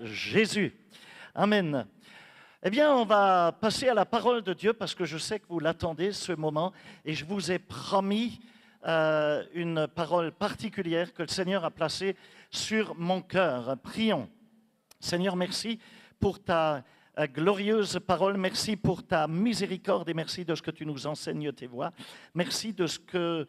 Jésus. Amen. Eh bien, on va passer à la parole de Dieu parce que je sais que vous l'attendez ce moment et je vous ai promis une parole particulière que le Seigneur a placée sur mon cœur. Prions. Seigneur, merci pour ta glorieuse parole. Merci pour ta miséricorde et merci de ce que tu nous enseignes tes voies. Merci de ce que,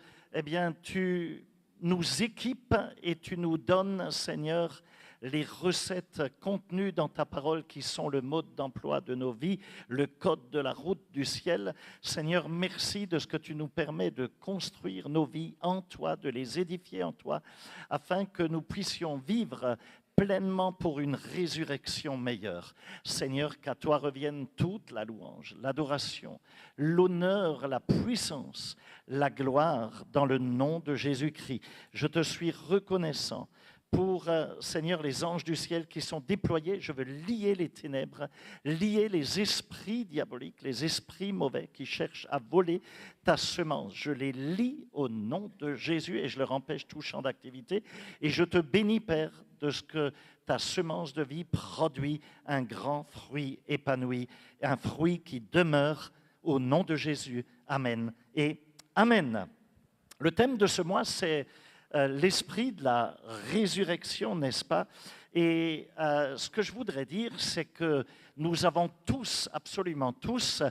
tu nous équipes et tu nous donnes, Seigneur, les recettes contenues dans ta parole qui sont le mode d'emploi de nos vies, le code de la route du ciel. Seigneur, merci de ce que tu nous permets de construire nos vies en toi, de les édifier en toi, afin que nous puissions vivre pleinement pour une résurrection meilleure. Seigneur, qu'à toi revienne toute la louange, l'adoration, l'honneur, la puissance, la gloire dans le nom de Jésus-Christ. Je te suis reconnaissant pour, Seigneur, les anges du ciel qui sont déployés. Je veux lier les ténèbres, lier les esprits diaboliques, les esprits mauvais qui cherchent à voler ta semence. Je les lie au nom de Jésus et je leur empêche tout champ d'activité. Et je te bénis, Père, de ce que ta semence de vie produit un grand fruit épanoui, un fruit qui demeure au nom de Jésus. Amen et Amen. Le thème de ce mois, c'est l'esprit de la résurrection, n'est-ce pas? Et ce que je voudrais dire, c'est que nous avons tous, absolument tous,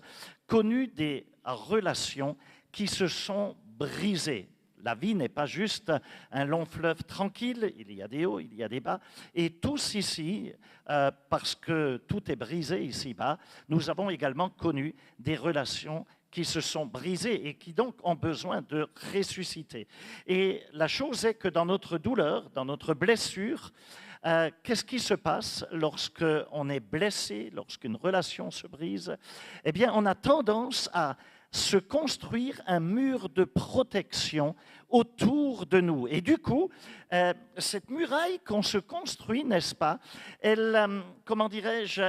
connu des relations qui se sont brisées. La vie n'est pas juste un long fleuve tranquille, il y a des hauts, il y a des bas. Et tous ici, parce que tout est brisé ici-bas, nous avons également connu des relations qui se sont brisées et qui donc ont besoin de ressusciter. Et la chose est que dans notre douleur, dans notre blessure, qu'est-ce qui se passe lorsqu'on est blessé, lorsqu'une relation se brise? Eh bien, on a tendance à se construire un mur de protection autour de nous. Et du coup, cette muraille qu'on se construit, n'est-ce pas, elle, comment dirais-je,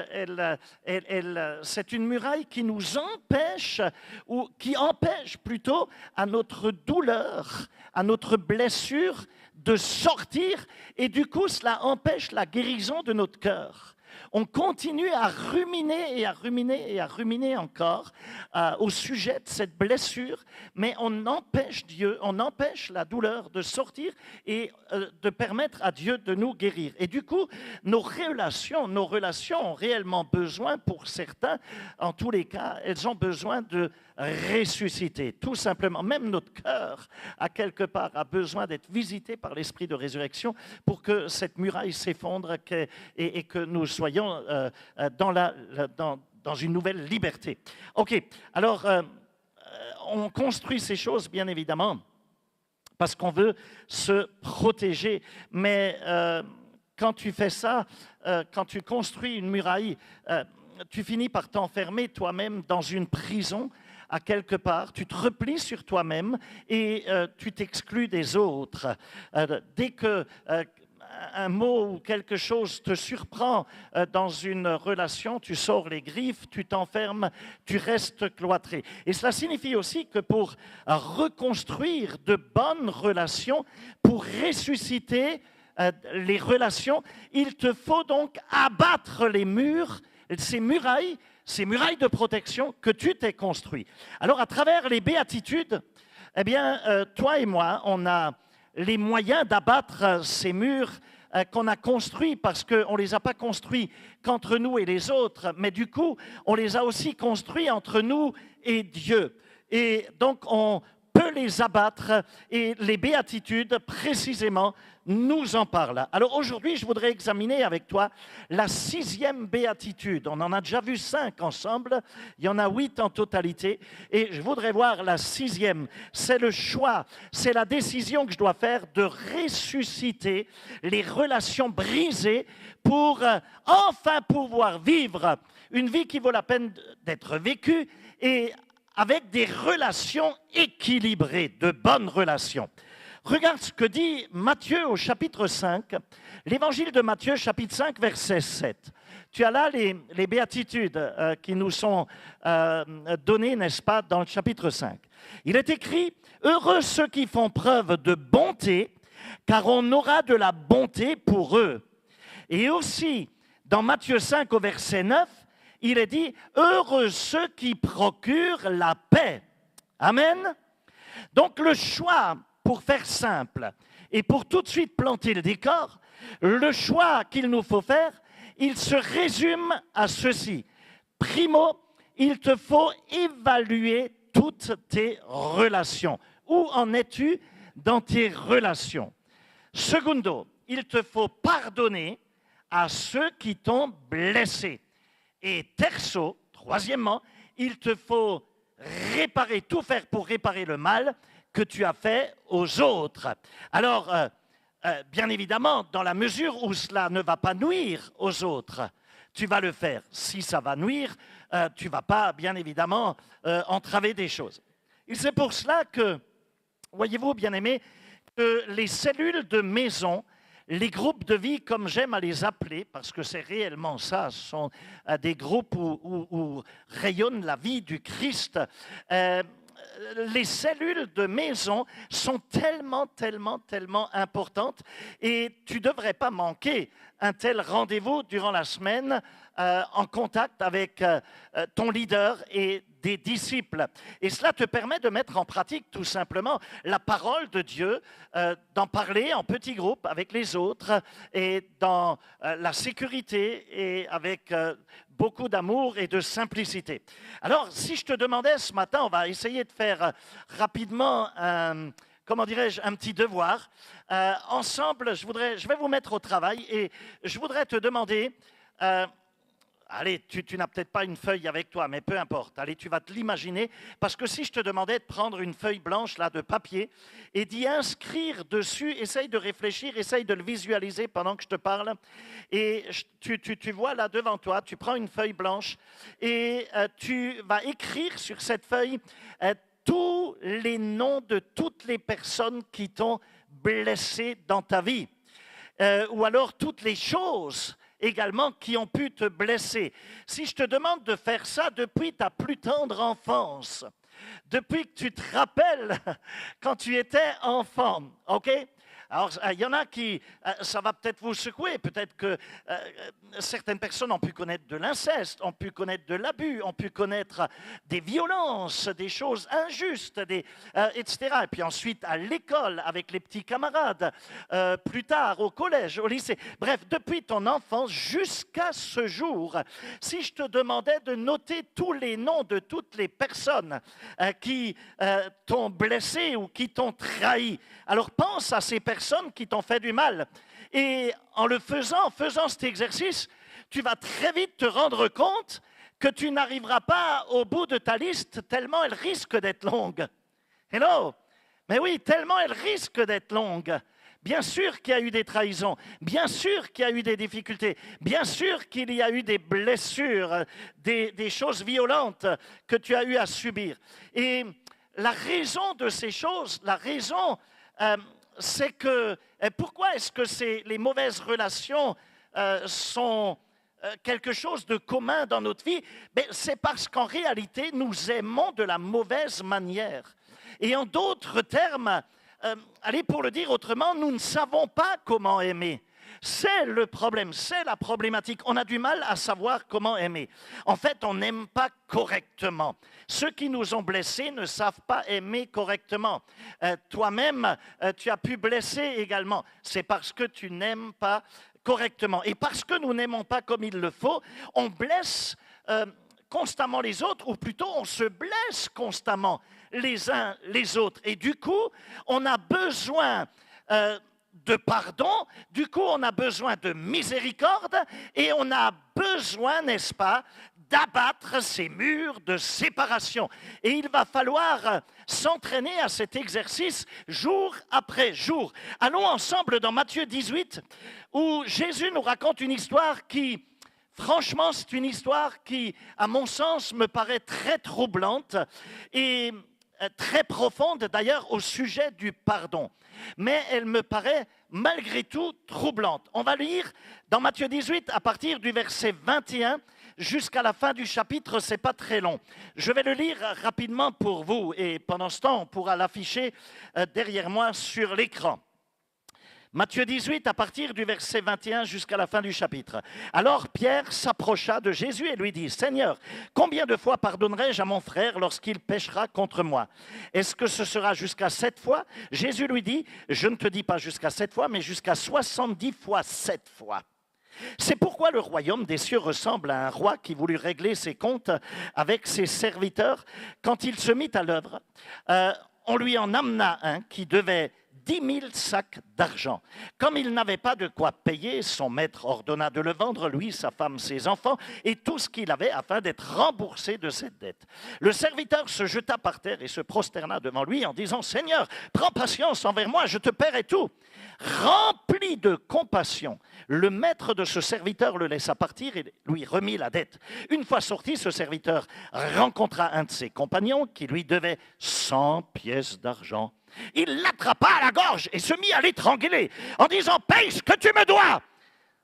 c'est une muraille qui nous empêche, ou qui empêche plutôt à notre douleur, à notre blessure de sortir, et du coup, cela empêche la guérison de notre cœur. On continue à ruminer et à ruminer et à ruminer encore au sujet de cette blessure, mais on empêche Dieu, on empêche la douleur de sortir et de permettre à Dieu de nous guérir. Et du coup, nos relations ont réellement besoin, pour certains, en tous les cas, elles ont besoin de ressusciter, tout simplement. Même notre cœur, à quelque part, a besoin d'être visité par l'esprit de résurrection pour que cette muraille s'effondre et que nous soyons dans une nouvelle liberté. OK, alors, on construit ces choses, bien évidemment, parce qu'on veut se protéger, mais quand tu fais ça, quand tu construis une muraille, tu finis par t'enfermer toi-même dans une prison à quelque part, tu te replies sur toi-même et tu t'exclus des autres. Dès que un mot ou quelque chose te surprend dans une relation, tu sors les griffes, tu t'enfermes, tu restes cloîtré. Et cela signifie aussi que pour reconstruire de bonnes relations, pour ressusciter les relations, il te faut donc abattre les murs, ces murailles de protection que tu t'es construit. Alors, à travers les béatitudes, eh bien, toi et moi, on a les moyens d'abattre ces murs qu'on a construits, parce qu'on ne les a pas construits qu'entre nous et les autres, mais du coup, on les a aussi construits entre nous et Dieu. Et donc, on peut les abattre, et les béatitudes, précisément, nous en parlent. Alors aujourd'hui, je voudrais examiner avec toi la 6e béatitude. On en a déjà vu 5 ensemble, il y en a 8 en totalité, et je voudrais voir la 6e. C'est le choix, c'est la décision que je dois faire de ressusciter les relations brisées pour enfin pouvoir vivre une vie qui vaut la peine d'être vécue, et avec des relations équilibrées, de bonnes relations. Regarde ce que dit Matthieu au chapitre 5, l'évangile de Matthieu, chapitre 5, verset 7. Tu as là les béatitudes qui nous sont données, n'est-ce pas, dans le chapitre 5. Il est écrit « Heureux ceux qui font preuve de bonté, car on aura de la bonté pour eux. Et aussi Dans Matthieu 5 au verset 9, il est dit « Heureux ceux qui procurent la paix ». Amen. Donc le choix, pour faire simple, et pour tout de suite planter le décor, le choix qu'il nous faut faire, il se résume à ceci. Primo, il te faut évaluer toutes tes relations. Où en es-tu dans tes relations? Secundo, il te faut pardonner à ceux qui t'ont blessé. Et terzo, troisièmement, il te faut réparer, tout faire pour réparer le mal que tu as fait aux autres. Alors, bien évidemment, dans la mesure où cela ne va pas nuire aux autres, tu vas le faire. Si ça va nuire, tu ne vas pas, bien évidemment, entraver des choses. Et c'est pour cela que, voyez-vous, bien-aimés, que les cellules de maison, les groupes de vie, comme j'aime à les appeler, parce que c'est réellement ça, ce sont des groupes où rayonne la vie du Christ, les cellules de maison sont tellement importantes et tu ne devrais pas manquer un tel rendez-vous durant la semaine en contact avec ton leader et des disciples. Et cela te permet de mettre en pratique tout simplement la parole de Dieu, d'en parler en petits groupes avec les autres et dans la sécurité et avec beaucoup d'amour et de simplicité. Alors, si je te demandais ce matin, on va essayer de faire rapidement comment dirais-je, un petit devoir. Ensemble, je vais vous mettre au travail et je voudrais te demander, allez, tu n'as peut-être pas une feuille avec toi, mais peu importe, allez, tu vas te l'imaginer, parce que si je te demandais de prendre une feuille blanche là, de papier et d'y inscrire dessus, essaye de réfléchir, essaye de le visualiser pendant que je te parle, et tu vois là devant toi, tu prends une feuille blanche et tu vas écrire sur cette feuille tous les noms de toutes les personnes qui t'ont blessé dans ta vie, ou alors toutes les choses également qui ont pu te blesser. Si je te demande de faire ça depuis ta plus tendre enfance, depuis que tu te rappelles quand tu étais enfant, ok? Alors, il y en a qui, ça va peut-être vous secouer, peut-être que certaines personnes ont pu connaître de l'inceste, ont pu connaître de l'abus, ont pu connaître des violences, des choses injustes, etc. Et puis ensuite, à l'école, avec les petits camarades, plus tard, au collège, au lycée. Bref, depuis ton enfance jusqu'à ce jour, si je te demandais de noter tous les noms de toutes les personnes qui t'ont blessé ou qui t'ont trahi, alors pense à ces personnes qui t'ont fait du mal. Et en faisant cet exercice, tu vas très vite te rendre compte que tu n'arriveras pas au bout de ta liste tellement elle risque d'être longue. Hello? Mais oui, tellement elle risque d'être longue. Bien sûr qu'il y a eu des trahisons, bien sûr qu'il y a eu des difficultés, bien sûr qu'il y a eu des blessures, des choses violentes que tu as eu à subir. Et la raison de ces choses, la raison... c'est que, pourquoi est-ce que les mauvaises relations sont quelque chose de commun dans notre vie? C'est parce qu'en réalité, nous aimons de la mauvaise manière. Et en d'autres termes, allez, pour le dire autrement, nous ne savons pas comment aimer. C'est le problème, c'est la problématique. On a du mal à savoir comment aimer. En fait, on n'aime pas correctement. Ceux qui nous ont blessés ne savent pas aimer correctement. Toi-même, tu as pu blesser également. C'est parce que tu n'aimes pas correctement. Et parce que nous n'aimons pas comme il le faut, on blesse constamment les autres, ou plutôt on se blesse constamment les uns les autres. Et du coup, on a besoin... de pardon, du coup on a besoin de miséricorde et on a besoin, n'est-ce pas, d'abattre ces murs de séparation. Et il va falloir s'entraîner à cet exercice jour après jour. Allons ensemble dans Matthieu 18, où Jésus nous raconte une histoire qui, franchement, c'est une histoire qui, à mon sens, me paraît très troublante et très profonde d'ailleurs au sujet du pardon. Mais elle me paraît malgré tout troublante. On va lire dans Matthieu 18 à partir du verset 21 jusqu'à la fin du chapitre, c'est pas très long. Je vais le lire rapidement pour vous et pendant ce temps, on pourra l'afficher derrière moi sur l'écran. Matthieu 18, à partir du verset 21 jusqu'à la fin du chapitre. Alors Pierre s'approcha de Jésus et lui dit, « Seigneur, combien de fois pardonnerai-je à mon frère lorsqu'il péchera contre moi? Est-ce que ce sera jusqu'à 7 fois ?» Jésus lui dit, « Je ne te dis pas jusqu'à 7 fois, mais jusqu'à 70 fois 7 fois. » C'est pourquoi le royaume des cieux ressemble à un roi qui voulut régler ses comptes avec ses serviteurs. Quand il se mit à l'œuvre, on lui en amena un qui devait 10 000 sacs d'argent. Comme il n'avait pas de quoi payer, son maître ordonna de le vendre, lui, sa femme, ses enfants, et tout ce qu'il avait, afin d'être remboursé de cette dette. Le serviteur se jeta par terre et se prosterna devant lui en disant, « Seigneur, prends patience envers moi, je te paierai tout. » Rempli de compassion, le maître de ce serviteur le laissa partir et lui remit la dette. Une fois sorti, ce serviteur rencontra un de ses compagnons qui lui devait 100 pièces d'argent. Il l'attrapa à la gorge et se mit à l'étrangler en disant, « Paye ce que tu me dois !»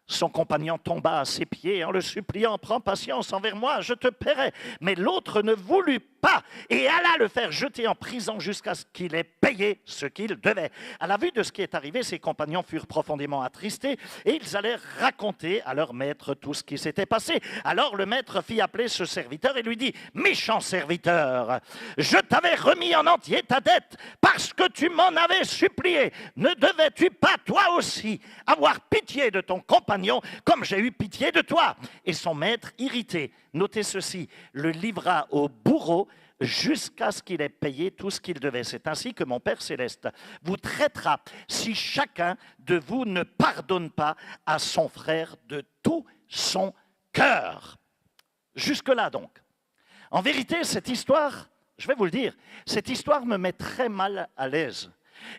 Son compagnon tomba à ses pieds en le suppliant, « Prends patience envers moi, je te paierai. » Mais l'autre ne voulut pas et alla le faire jeter en prison jusqu'à ce qu'il ait payé ce qu'il devait. À la vue de ce qui est arrivé, ses compagnons furent profondément attristés et ils allèrent raconter à leur maître tout ce qui s'était passé. Alors le maître fit appeler ce serviteur et lui dit, « Méchant serviteur, je t'avais remis en entier ta dette parce que tu m'en avais supplié. Ne devais-tu pas toi aussi avoir pitié de ton compagnon comme j'ai eu pitié de toi ?» Et son maître, irrité, notez ceci, le livra au bourreau jusqu'à ce qu'il ait payé tout ce qu'il devait. C'est ainsi que mon Père céleste vous traitera si chacun de vous ne pardonne pas à son frère de tout son cœur. Jusque-là donc. En vérité, cette histoire, je vais vous le dire, cette histoire me met très mal à l'aise.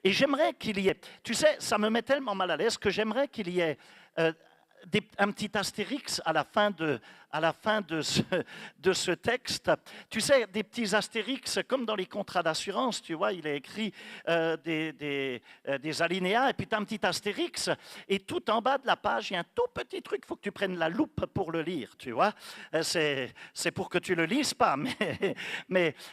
Et j'aimerais qu'il y ait, tu sais, ça me met tellement mal à l'aise que j'aimerais qu'il y ait un petit astérix à la fin de ce texte. Tu sais, des petits astérix comme dans les contrats d'assurance, tu vois, il est écrit des alinéas et puis tu as un petit astérix et tout en bas de la page, il y a un tout petit truc, il faut que tu prennes la loupe pour le lire, tu vois. C'est pour que tu ne le lises pas.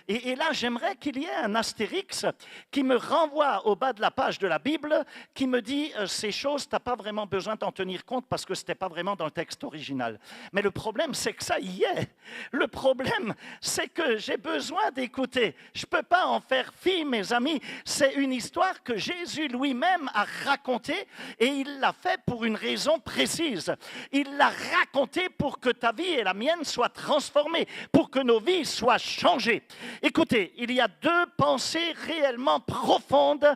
Et là, j'aimerais qu'il y ait un astérix qui me renvoie au bas de la page de la Bible, qui me dit ces choses, tu n'as pas vraiment besoin d'en tenir compte parce que ce n'était pas vraiment dans le texte original. Mais le problème, c'est que ça y est. Le problème, c'est que j'ai besoin d'écouter. Je ne peux pas en faire fi, mes amis. C'est une histoire que Jésus lui-même a racontée et il l'a fait pour une raison précise. Il l'a racontée pour que ta vie et la mienne soient transformées, pour que nos vies soient changées. Écoutez, il y a deux pensées réellement profondes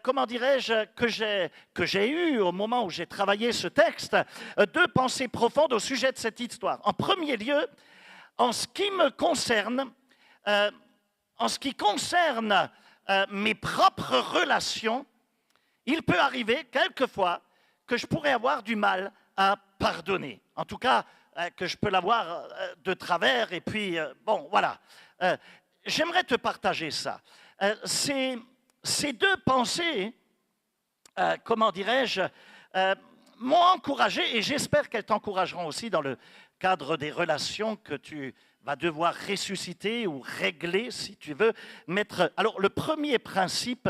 comment dirais-je, que j'ai eu au moment où j'ai travaillé ce texte, deux pensées profondes au sujet de cette histoire. En premier lieu, en ce qui me concerne, mes propres relations, il peut arriver quelquefois que je pourrais avoir du mal à pardonner. En tout cas, que je peux l'avoir de travers et puis, bon, voilà. J'aimerais te partager ça. Ces deux pensées, comment dirais-je, m'ont encouragé et j'espère qu'elles t'encourageront aussi dans le cadre des relations que tu vas devoir ressusciter ou régler, si tu veux, mettre. Alors, le premier principe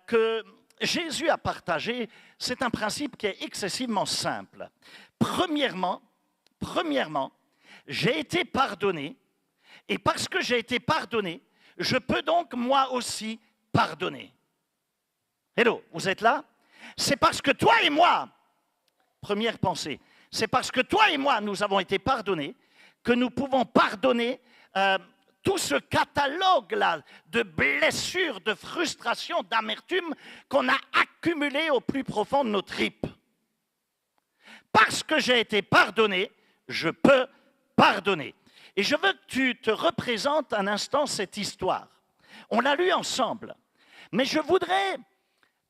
que Jésus a partagé, c'est un principe qui est excessivement simple. Premièrement, j'ai été pardonné et parce que j'ai été pardonné, je peux donc moi aussi pardonner. Hello, vous êtes là? C'est parce que toi et moi, première pensée, c'est parce que toi et moi, nous avons été pardonnés, que nous pouvons pardonner tout ce catalogue-là de blessures, de frustrations, d'amertume qu'on a accumulé au plus profond de nos tripes. Parce que j'ai été pardonné, je peux pardonner. Et je veux que tu te représentes un instant cette histoire. On l'a lu ensemble. Mais je voudrais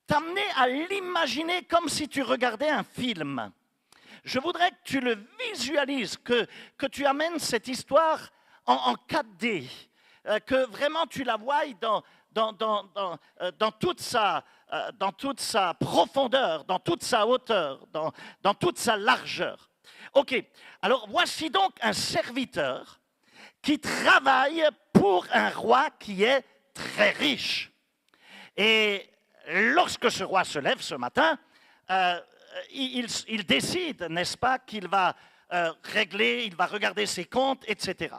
t'amener à l'imaginer comme si tu regardais un film. Je voudrais que tu le visualises, que tu amènes cette histoire en 4D, que vraiment tu la voies dans toute sa profondeur, dans toute sa hauteur, dans toute sa largeur. Ok, alors voici donc un serviteur qui travaille pour un roi qui est très riche. Et lorsque ce roi se lève ce matin, il décide, n'est-ce pas, qu'il va régler, il va regarder ses comptes, etc.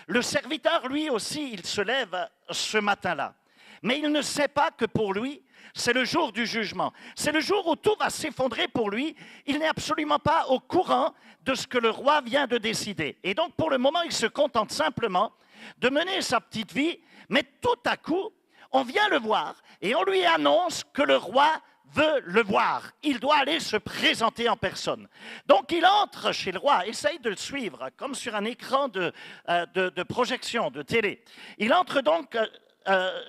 Le serviteur, lui aussi, il se lève ce matin-là. Mais il ne sait pas que pour lui, c'est le jour du jugement. C'est le jour où tout va s'effondrer pour lui. Il n'est absolument pas au courant de ce que le roi vient de décider. Et donc, pour le moment, il se contente simplement de mener sa petite vie. Mais tout à coup, on vient le voir et on lui annonce que le roi veut le voir. Il doit aller se présenter en personne. Donc, il entre chez le roi, essaye de le suivre, comme sur un écran de projection, de télé. Il entre donc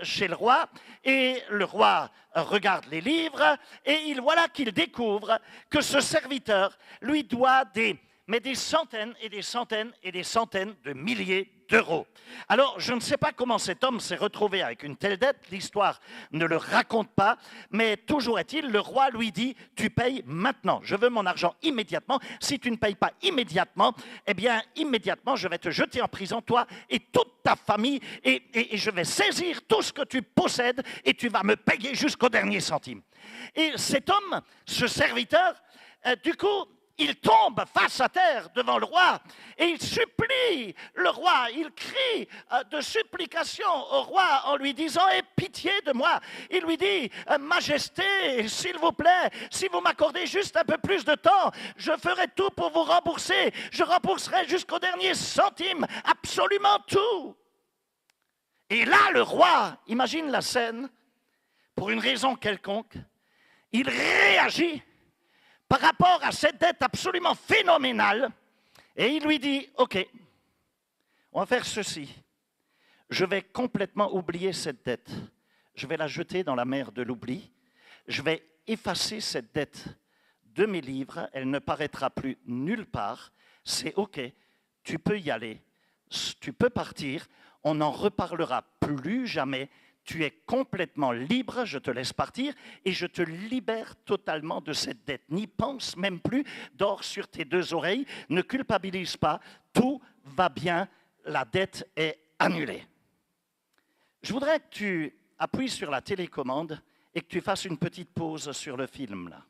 chez le roi, et le roi regarde les livres, et voilà qu'il découvre que ce serviteur lui doit des centaines et des centaines et des centaines de milliers d'euros. Alors, je ne sais pas comment cet homme s'est retrouvé avec une telle dette, l'histoire ne le raconte pas, mais toujours est-il, le roi lui dit, tu payes maintenant, je veux mon argent immédiatement, si tu ne payes pas immédiatement, eh bien, immédiatement, je vais te jeter en prison, toi et toute ta famille, et je vais saisir tout ce que tu possèdes, et tu vas me payer jusqu'au dernier centime. Et cet homme, ce serviteur, du coup, il tombe face à terre devant le roi et il supplie le roi, il crie de supplication au roi en lui disant « Aie pitié de moi ». Il lui dit « Majesté, s'il vous plaît, si vous m'accordez juste un peu plus de temps, je ferai tout pour vous rembourser. Je rembourserai jusqu'au dernier centime, absolument tout ». Et là, le roi, imagine la scène, pour une raison quelconque, il réagit par rapport à cette dette absolument phénoménale, et il lui dit, OK, on va faire ceci. Je vais complètement oublier cette dette. Je vais la jeter dans la mer de l'oubli. Je vais effacer cette dette de mes livres. Elle ne paraîtra plus nulle part. C'est OK, tu peux y aller. Tu peux partir. On n'en reparlera plus jamais. Tu es complètement libre, je te laisse partir et je te libère totalement de cette dette. N'y pense même plus, dors sur tes deux oreilles, ne culpabilise pas, tout va bien, la dette est annulée. Je voudrais que tu appuies sur la télécommande et que tu fasses une petite pause sur le film là.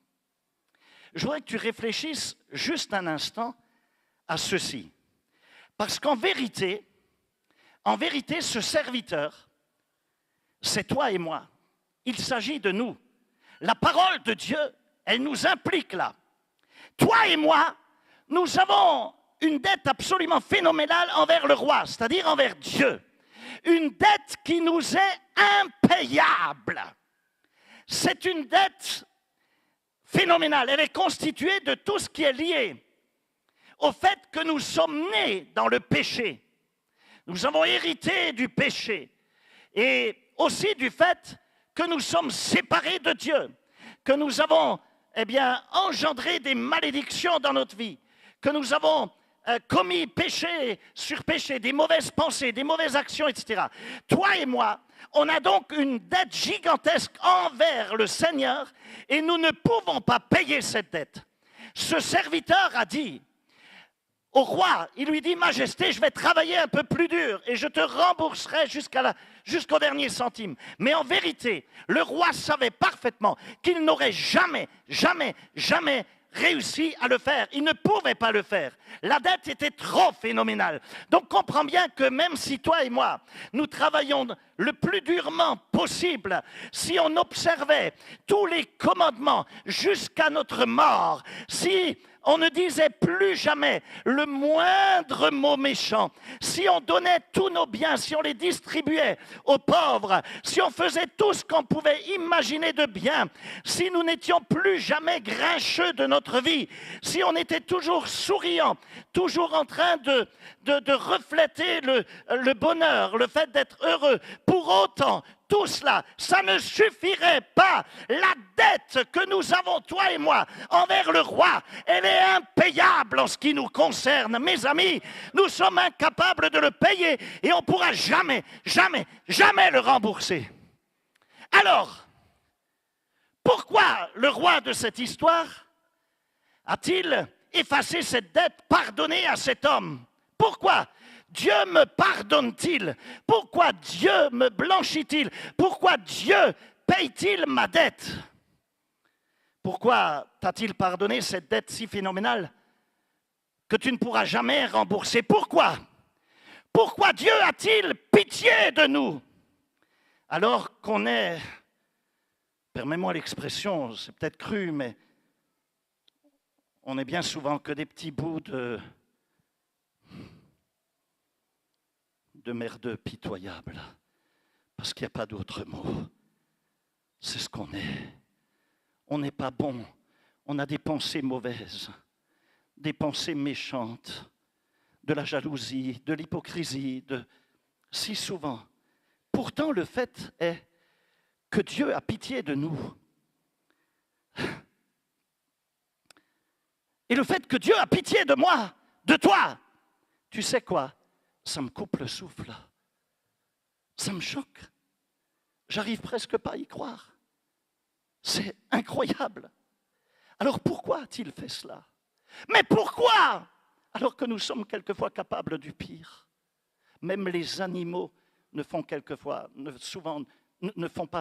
Je voudrais que tu réfléchisses juste un instant à ceci. Parce qu'en vérité, ce serviteur, c'est toi et moi. Il s'agit de nous. La parole de Dieu, elle nous implique là. Toi et moi, nous avons une dette absolument phénoménale envers le roi, c'est-à-dire envers Dieu. Une dette qui nous est impayable. C'est une dette phénoménale. Elle est constituée de tout ce qui est lié au fait que nous sommes nés dans le péché. Nous avons hérité du péché. Et aussi du fait que nous sommes séparés de Dieu, que nous avons engendré des malédictions dans notre vie, que nous avons commis péché sur péché, des mauvaises pensées, des mauvaises actions, etc. Toi et moi, on a donc une dette gigantesque envers le Seigneur et nous ne pouvons pas payer cette dette. Ce serviteur a dit au roi, il lui dit, Majesté, je vais travailler un peu plus dur et je te rembourserai jusqu'au dernier centime. Mais en vérité, le roi savait parfaitement qu'il n'aurait jamais réussi à le faire. Il ne pouvait pas le faire. La dette était trop phénoménale. Donc comprends bien que même si toi et moi, nous travaillons le plus durement possible, si on observait tous les commandements jusqu'à notre mort, si on ne disait plus jamais le moindre mot méchant, si on donnait tous nos biens, si on les distribuait aux pauvres, si on faisait tout ce qu'on pouvait imaginer de bien, si nous n'étions plus jamais grincheux de notre vie, si on était toujours souriant, toujours en train de refléter le bonheur, le fait d'être heureux, pour autant, tout cela, ça ne suffirait pas. La dette que nous avons, toi et moi, envers le roi, elle est impayable en ce qui nous concerne. Mes amis, nous sommes incapables de le payer et on ne pourra jamais le rembourser. Alors, pourquoi le roi de cette histoire a-t-il effacé cette dette, pardonné à cet homme? Pourquoi Dieu me pardonne-t-il? Pourquoi Dieu me blanchit-il? Pourquoi Dieu paye-t-il ma dette? Pourquoi t'a-t-il pardonné cette dette si phénoménale que tu ne pourras jamais rembourser? Pourquoi? Pourquoi Dieu a-t-il pitié de nous alors qu'on est, permets-moi l'expression, c'est peut-être cru, mais on est bien souvent que des petits bouts de merdeux pitoyables, parce qu'il n'y a pas d'autre mot. C'est ce qu'on est. On n'est pas bon. On a des pensées mauvaises, des pensées méchantes, de la jalousie, de l'hypocrisie, si souvent. Pourtant, le fait est que Dieu a pitié de nous. Et le fait que Dieu a pitié de moi, de toi, tu sais quoi? Ça me coupe le souffle. Ça me choque. J'arrive presque pas à y croire. C'est incroyable. Alors pourquoi a-t-il fait cela? Mais pourquoi? Alors que nous sommes quelquefois capables du pire. Même les animaux ne font pas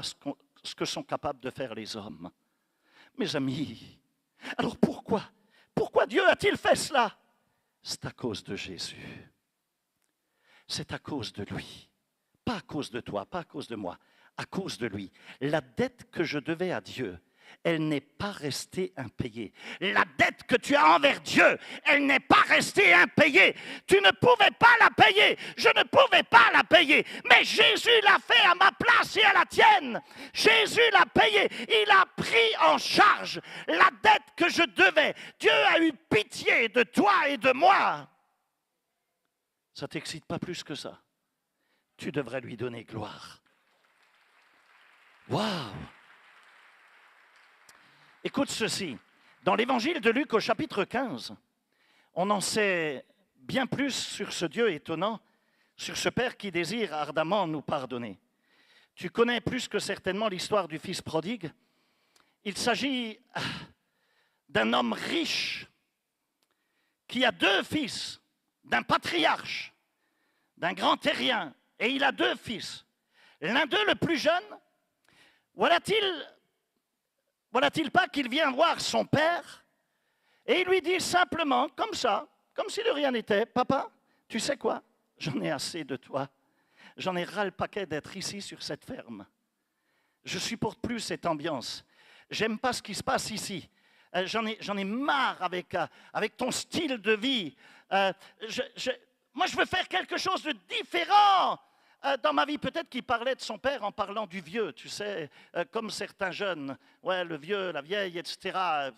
ce que sont capables de faire les hommes. Mes amis, alors pourquoi? Pourquoi Dieu a-t-il fait cela? C'est à cause de Jésus. C'est à cause de lui. Pas à cause de toi, pas à cause de moi, à cause de lui. La dette que je devais à Dieu, elle n'est pas restée impayée. La dette que tu as envers Dieu, elle n'est pas restée impayée. Tu ne pouvais pas la payer. Je ne pouvais pas la payer. Mais Jésus l'a fait à ma place et à la tienne. Jésus l'a payé. Il a pris en charge la dette que je devais. Dieu a eu pitié de toi et de moi. Ça ne t'excite pas plus que ça? Tu devrais lui donner gloire. Waouh! Écoute ceci. Dans l'évangile de Luc au chapitre 15, on en sait bien plus sur ce Dieu étonnant, sur ce Père qui désire ardemment nous pardonner. Tu connais plus que certainement l'histoire du fils prodigue. Il s'agit d'un homme riche qui a 2 fils, d'un patriarche, d'un grand terrien, et il a 2 fils. L'un d'eux, le plus jeune, voilà-t-il pas qu'il vient voir son père et il lui dit simplement, comme ça, comme si de rien n'était, papa, tu sais quoi? J'en ai assez de toi. J'en ai ras le paquet d'être ici sur cette ferme. Je supporte plus cette ambiance. J'aime pas ce qui se passe ici. J'en ai marre avec ton style de vie. Moi, je veux faire quelque chose de différent. Dans ma vie, peut-être qu'il parlait de son père en parlant du vieux, tu sais, comme certains jeunes. Ouais, le vieux, la vieille, etc.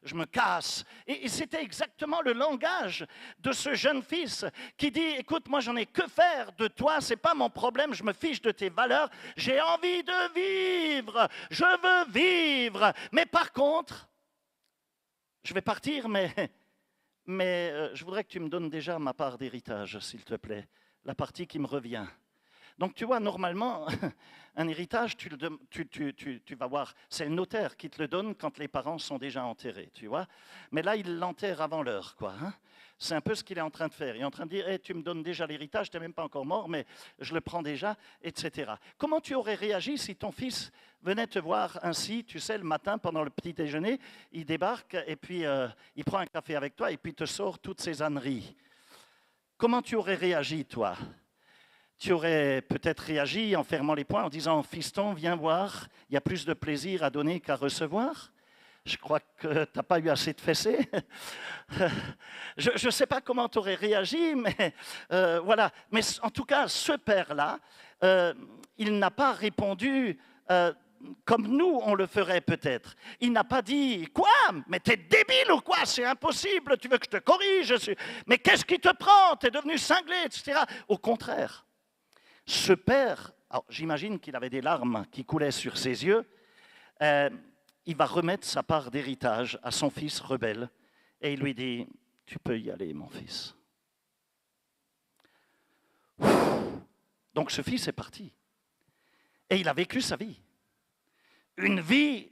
Je me casse. Et c'était exactement le langage de ce jeune fils qui dit, écoute, moi, j'en ai que faire de toi, c'est pas mon problème, je me fiche de tes valeurs, j'ai envie de vivre, je veux vivre. Mais par contre, je vais partir, mais je voudrais que tu me donnes déjà ma part d'héritage, s'il te plaît, la partie qui me revient. Donc tu vois, normalement, un héritage, tu vas voir, c'est le notaire qui te le donne quand les parents sont déjà enterrés, tu vois. Mais là, il l'enterre avant l'heure, quoi. Hein. C'est un peu ce qu'il est en train de faire. Il est en train de dire, hey, tu me donnes déjà l'héritage, tu n'es même pas encore mort, mais je le prends déjà, etc. Comment tu aurais réagi si ton fils venait te voir ainsi, tu sais, le matin, pendant le petit déjeuner, il débarque et puis il prend un café avec toi et puis te sort toutes ses âneries? Comment tu aurais réagi, toi? Tu aurais peut-être réagi en fermant les poings, en disant « Fiston, viens voir, il y a plus de plaisir à donner qu'à recevoir. » Je crois que tu n'as pas eu assez de fessées. Je ne sais pas comment tu aurais réagi, mais voilà. Mais en tout cas, ce père-là, il n'a pas répondu comme nous, on le ferait peut-être. Il n'a pas dit « Quoi? Mais t'es débile ou quoi? C'est impossible, tu veux que je te corrige? Mais qu'est-ce qui te prend? T'es devenu cinglé, etc. » Au contraire. Ce père, j'imagine qu'il avait des larmes qui coulaient sur ses yeux, il va remettre sa part d'héritage à son fils rebelle et il lui dit, tu peux y aller mon fils. Donc ce fils est parti et il a vécu sa vie. Une vie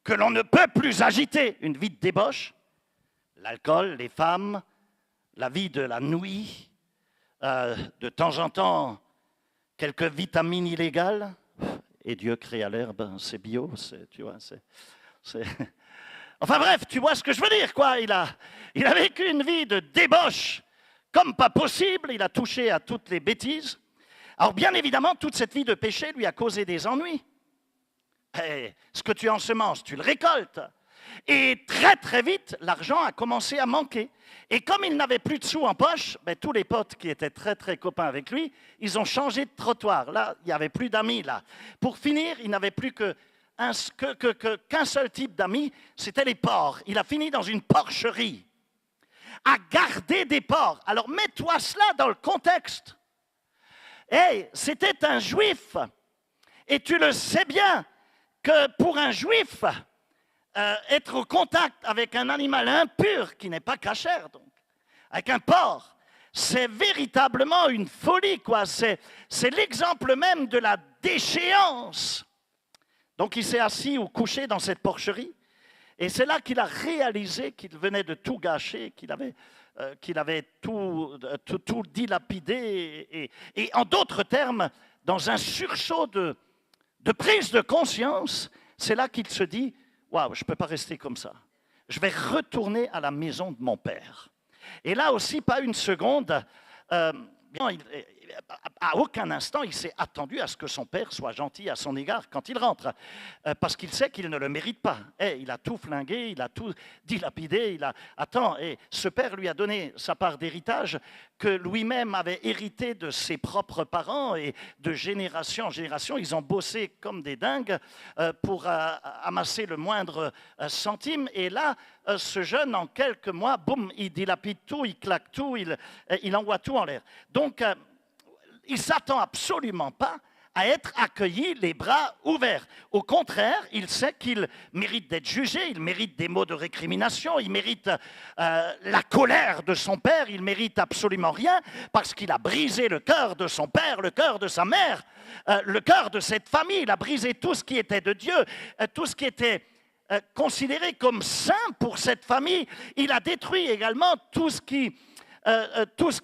que l'on ne peut plus agiter, une vie de débauche, l'alcool, les femmes, la vie de la nuit, de temps en temps, quelques vitamines illégales, Et Dieu créa l'herbe, c'est bio, tu vois, Enfin bref, tu vois ce que je veux dire, quoi. Il a vécu une vie de débauche comme pas possible, il a touché à toutes les bêtises. Alors bien évidemment, toute cette vie de péché lui a causé des ennuis. Et ce que tu ensemences, tu le récoltes. Et très très vite, l'argent a commencé à manquer. Et comme il n'avait plus de sous en poche, ben, tous les potes qui étaient très très copains avec lui, ils ont changé de trottoir. Là, il n'y avait plus d'amis là. Pour finir, il n'avait plus qu'un seul type d'amis, c'était les porcs. Il a fini dans une porcherie, à garder des porcs. Alors mets-toi cela dans le contexte. Hey, c'était un juif. Et tu le sais bien que pour un juif, être au contact avec un animal impur qui n'est pas cachère, donc, avec un porc, c'est véritablement une folie, quoi. C'est l'exemple même de la déchéance. Donc il s'est assis ou couché dans cette porcherie, et c'est là qu'il a réalisé qu'il venait de tout gâcher, qu'il avait tout dilapidé, et en d'autres termes, dans un sursaut de prise de conscience, c'est là qu'il se dit, waouh, je ne peux pas rester comme ça. Je vais retourner à la maison de mon père. Et là aussi, pas une seconde, à aucun instant, il s'est attendu à ce que son père soit gentil à son égard quand il rentre, parce qu'il sait qu'il ne le mérite pas. Il a tout flingué, il a tout dilapidé. Et ce père lui a donné sa part d'héritage que lui-même avait hérité de ses propres parents, et de génération en génération, ils ont bossé comme des dingues pour amasser le moindre centime. Et là, ce jeune, en quelques mois, boum, il dilapide tout, il claque tout, il envoie tout en l'air. Donc, il ne s'attend absolument pas à être accueilli les bras ouverts. Au contraire, il sait qu'il mérite d'être jugé, il mérite des mots de récrimination, il mérite la colère de son père, il mérite absolument rien, parce qu'il a brisé le cœur de son père, le cœur de sa mère, le cœur de cette famille. Il a brisé tout ce qui était de Dieu, tout ce qui était considéré comme saint pour cette famille. Il a détruit également tout ce qui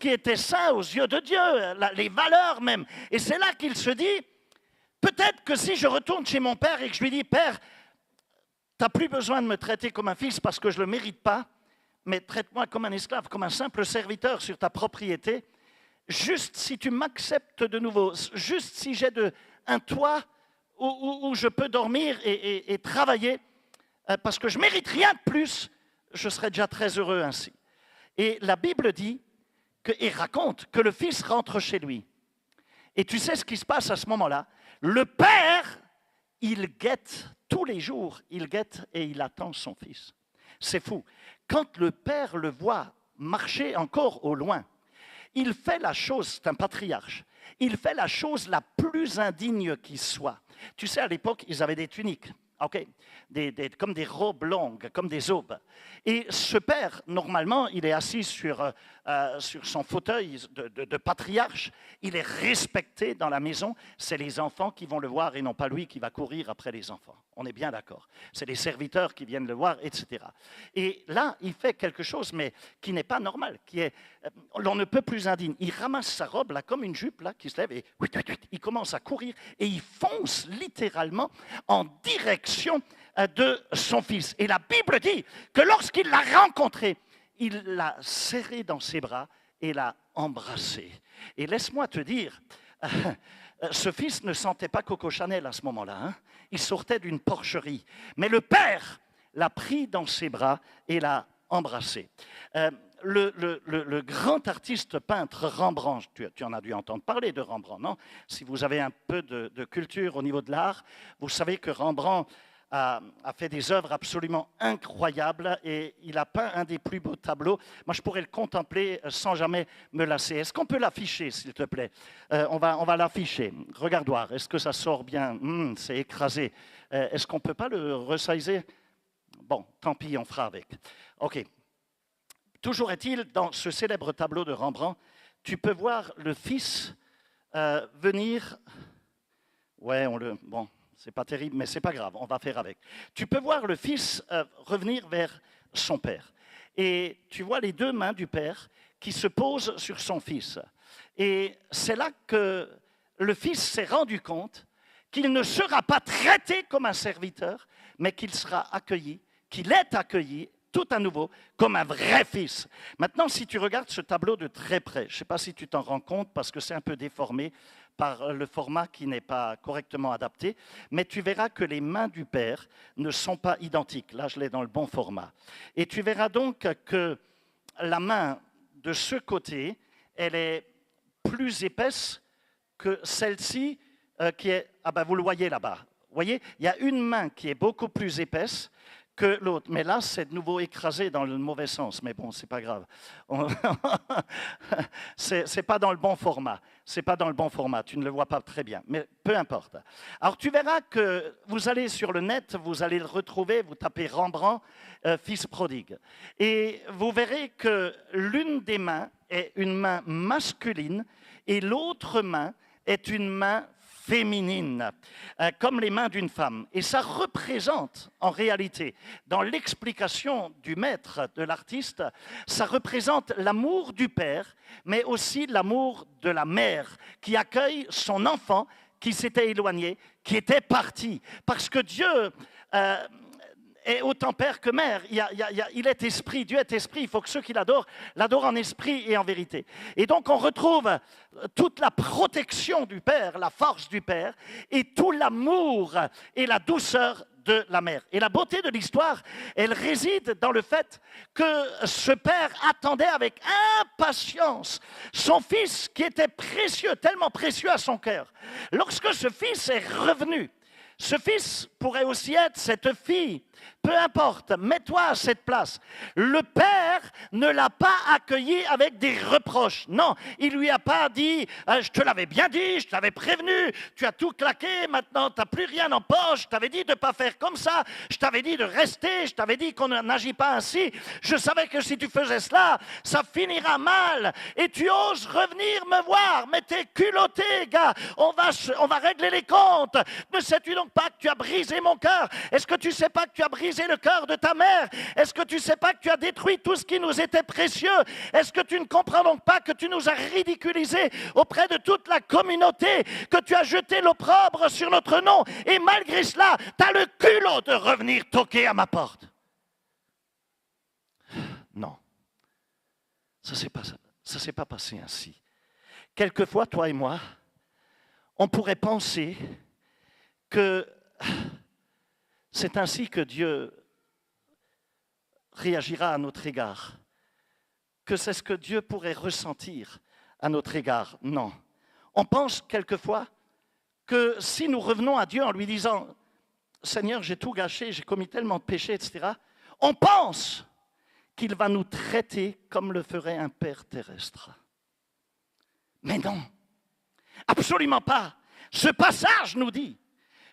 était saint aux yeux de Dieu, les valeurs même. Et c'est là qu'il se dit, peut-être que si je retourne chez mon père et que je lui dis, Père, tu n'as plus besoin de me traiter comme un fils parce que je ne le mérite pas, mais traite-moi comme un esclave, comme un simple serviteur sur ta propriété, juste si tu m'acceptes de nouveau, juste si j'ai un toit où je peux dormir et travailler, parce que je ne mérite rien de plus, je serais déjà très heureux ainsi. Et la Bible dit, et raconte, que le fils rentre chez lui. Et tu sais ce qui se passe à ce moment-là? Le père, il guette tous les jours, il guette et il attend son fils. C'est fou. Quand le père le voit marcher encore au loin, il fait la chose, c'est un patriarche, il fait la chose la plus indigne qui soit. Tu sais, à l'époque, ils avaient des tuniques. Okay. Comme des robes longues, comme des aubes. Et ce père, normalement, il est assis sur son fauteuil de patriarche. Il est respecté dans la maison. C'est les enfants qui vont le voir et non pas lui qui va courir après les enfants. On est bien d'accord. C'est les serviteurs qui viennent le voir, etc. Et là, il fait quelque chose, mais qui n'est pas normal, l'on ne peut plus indigne. Il ramasse sa robe, là, comme une jupe, là, qui se lève, et il commence à courir, et il fonce littéralement en direction de son fils. Et la Bible dit que lorsqu'il l'a rencontré, il l'a serré dans ses bras et l'a embrassé. Et laisse-moi te dire, ce fils ne sentait pas Coco Chanel à ce moment-là. Hein? Il sortait d'une porcherie. Mais le père l'a pris dans ses bras et l'a embrassé. Le grand artiste peintre Rembrandt, tu en as dû entendre parler de Rembrandt, non? Si vous avez un peu de culture au niveau de l'art, vous savez que Rembrandt a fait des œuvres absolument incroyables et il a peint un des plus beaux tableaux. Moi, je pourrais le contempler sans jamais me lasser. Est-ce qu'on peut l'afficher, s'il te plaît? On va l'afficher. Regarde voir, est-ce que ça sort bien? C'est écrasé. Est-ce qu'on ne peut pas le resizer? Bon, tant pis, on fera avec. OK. Toujours est-il, dans ce célèbre tableau de Rembrandt, tu peux voir le fils venir... Ouais, bon, c'est pas terrible, mais c'est pas grave, on va faire avec. Tu peux voir le fils revenir vers son père. Et tu vois les deux mains du père qui se posent sur son fils. Et c'est là que le fils s'est rendu compte qu'il ne sera pas traité comme un serviteur, mais qu'il sera accueilli, qu'il est accueilli tout à nouveau comme un vrai fils. Maintenant, si tu regardes ce tableau de très près, je ne sais pas si tu t'en rends compte parce que c'est un peu déformé par le format qui n'est pas correctement adapté, mais tu verras que les mains du Père ne sont pas identiques. Là, je l'ai dans le bon format. Et tu verras donc que la main de ce côté, elle est plus épaisse que celle-ci qui est... Ah ben, vous le voyez là-bas. Vous voyez, il y a une main qui est beaucoup plus épaisse que l'autre. Mais là, c'est de nouveau écrasé dans le mauvais sens. Mais bon, c'est pas grave. C'est pas dans le bon format. C'est pas dans le bon format. Tu ne le vois pas très bien. Mais peu importe. Alors, tu verras que vous allez sur le net, vous allez le retrouver, vous tapez Rembrandt, fils prodigue. Et vous verrez que l'une des mains est une main masculine et l'autre main est une main féminine, comme les mains d'une femme. Et ça représente, en réalité, dans l'explication du maître, de l'artiste, ça représente l'amour du père, mais aussi l'amour de la mère, qui accueille son enfant qui s'était éloigné, qui était parti. Parce que Dieu est autant père que mère. Il est esprit, Dieu est esprit. Il faut que ceux qui l'adorent en esprit et en vérité. Et donc on retrouve toute la protection du Père, la force du Père, et tout l'amour et la douceur de la mère. Et la beauté de l'histoire, elle réside dans le fait que ce père attendait avec impatience son fils qui était précieux, tellement précieux à son cœur. Lorsque ce fils est revenu, ce fils pourrait aussi être cette fille. Peu importe, mets-toi à cette place. Le père ne l'a pas accueilli avec des reproches. Non, il ne lui a pas dit « Je te l'avais bien dit, je t'avais prévenu, tu as tout claqué, maintenant tu n'as plus rien en poche, je t'avais dit de ne pas faire comme ça, je t'avais dit de rester, je t'avais dit qu'on n'agit pas ainsi. Je savais que si tu faisais cela, ça finira mal. Et tu oses revenir me voir, mais t'es culotté, gars. On va régler les comptes. Ne sais-tu donc pas que tu as brisé mon cœur? Est-ce que tu ne sais pas que tu as brisé le cœur de ta mère? Est-ce que tu ne sais pas que tu as détruit tout ce qui nous était précieux? Est-ce que tu ne comprends donc pas que tu nous as ridiculisés auprès de toute la communauté, que tu as jeté l'opprobre sur notre nom, et malgré cela, tu as le culot de revenir toquer à ma porte? Non, ça ne s'est pas passé ainsi. Quelquefois, toi et moi, on pourrait penser que c'est ainsi que Dieu réagira à notre égard, que c'est ce que Dieu pourrait ressentir à notre égard. Non. On pense quelquefois que si nous revenons à Dieu en lui disant « Seigneur, j'ai tout gâché, j'ai commis tellement de péchés, etc. » on pense qu'il va nous traiter comme le ferait un père terrestre. Mais non, absolument pas. Ce passage nous dit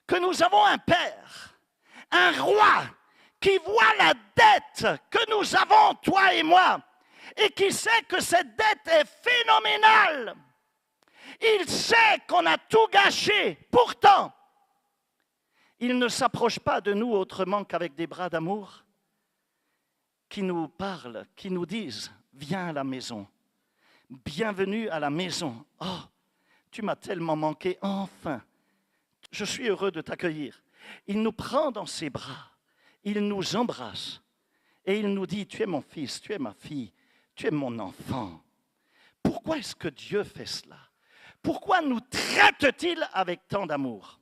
que nous avons un père, un roi, qui voit la dette que nous avons, toi et moi, et qui sait que cette dette est phénoménale. Il sait qu'on a tout gâché. Pourtant, il ne s'approche pas de nous autrement qu'avec des bras d'amour qui nous parlent, qui nous disent « Viens à la maison, bienvenue à la maison. Oh, tu m'as tellement manqué, enfin, je suis heureux de t'accueillir. » Il nous prend dans ses bras, il nous embrasse et il nous dit « Tu es mon fils, tu es ma fille, tu es mon enfant. » Pourquoi est-ce que Dieu fait cela? Pourquoi nous traite-t-il avec tant d'amour?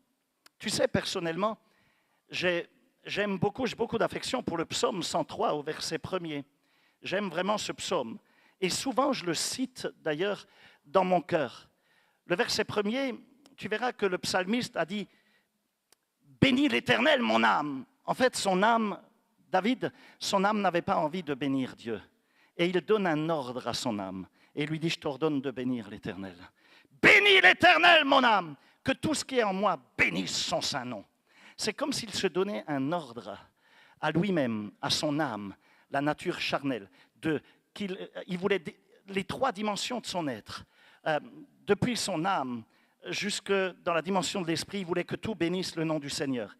Tu sais, personnellement, j'ai beaucoup d'affection pour le psaume 103 au verset 1er. J'aime vraiment ce psaume. Et souvent, je le cite d'ailleurs dans mon cœur. Le verset 1er, tu verras que le psalmiste a dit « Bénis l'Éternel, mon âme ». En fait, son âme, David, son âme n'avait pas envie de bénir Dieu. Et il donne un ordre à son âme. Et il lui dit « Je t'ordonne de bénir l'Éternel ». Bénis l'Éternel, mon âme, que tout ce qui est en moi bénisse son saint nom. C'est comme s'il se donnait un ordre à lui-même, à son âme, la nature charnelle, il voulait les trois dimensions de son être, depuis son âme jusque dans la dimension de l'esprit, il voulait que tout bénisse le nom du Seigneur.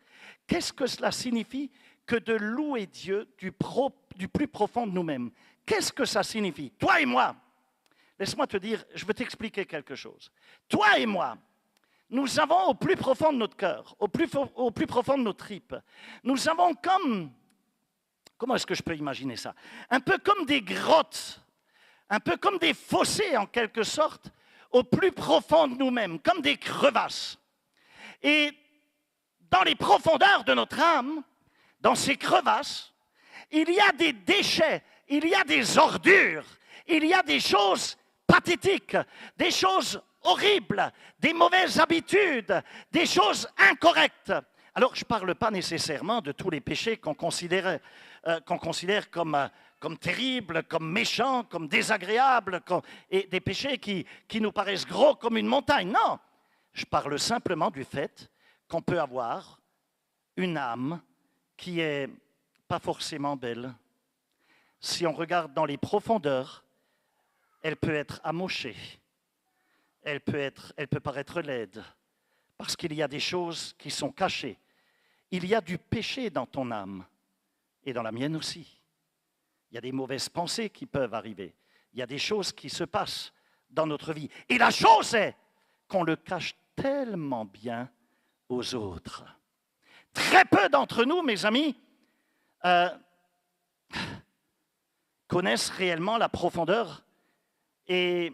Qu'est-ce que cela signifie que de louer Dieu du plus profond de nous-mêmes? Qu'est-ce que ça signifie? Toi et moi, laisse-moi te dire, je veux t'expliquer quelque chose. Toi et moi, nous avons au plus profond de notre cœur, au plus profond de nos tripes, nous avons comme, comment est-ce que je peux imaginer ça? Un peu comme des grottes, un peu comme des fossés en quelque sorte, au plus profond de nous-mêmes, comme des crevasses. Et dans les profondeurs de notre âme, dans ces crevasses, il y a des déchets, il y a des ordures, il y a des choses pathétiques, des choses horribles, des mauvaises habitudes, des choses incorrectes. Alors, je ne parle pas nécessairement de tous les péchés qu'on considère comme terribles, comme méchants, comme désagréables, et des péchés qui nous paraissent gros comme une montagne. Non, je parle simplement du fait qu'on peut avoir une âme qui n'est pas forcément belle. Si on regarde dans les profondeurs, elle peut être amochée, elle peut paraître laide, parce qu'il y a des choses qui sont cachées. Il y a du péché dans ton âme, et dans la mienne aussi. Il y a des mauvaises pensées qui peuvent arriver. Il y a des choses qui se passent dans notre vie. Et la chose est qu'on le cache tellement bien aux autres. Très peu d'entre nous, mes amis, connaissent réellement la profondeur et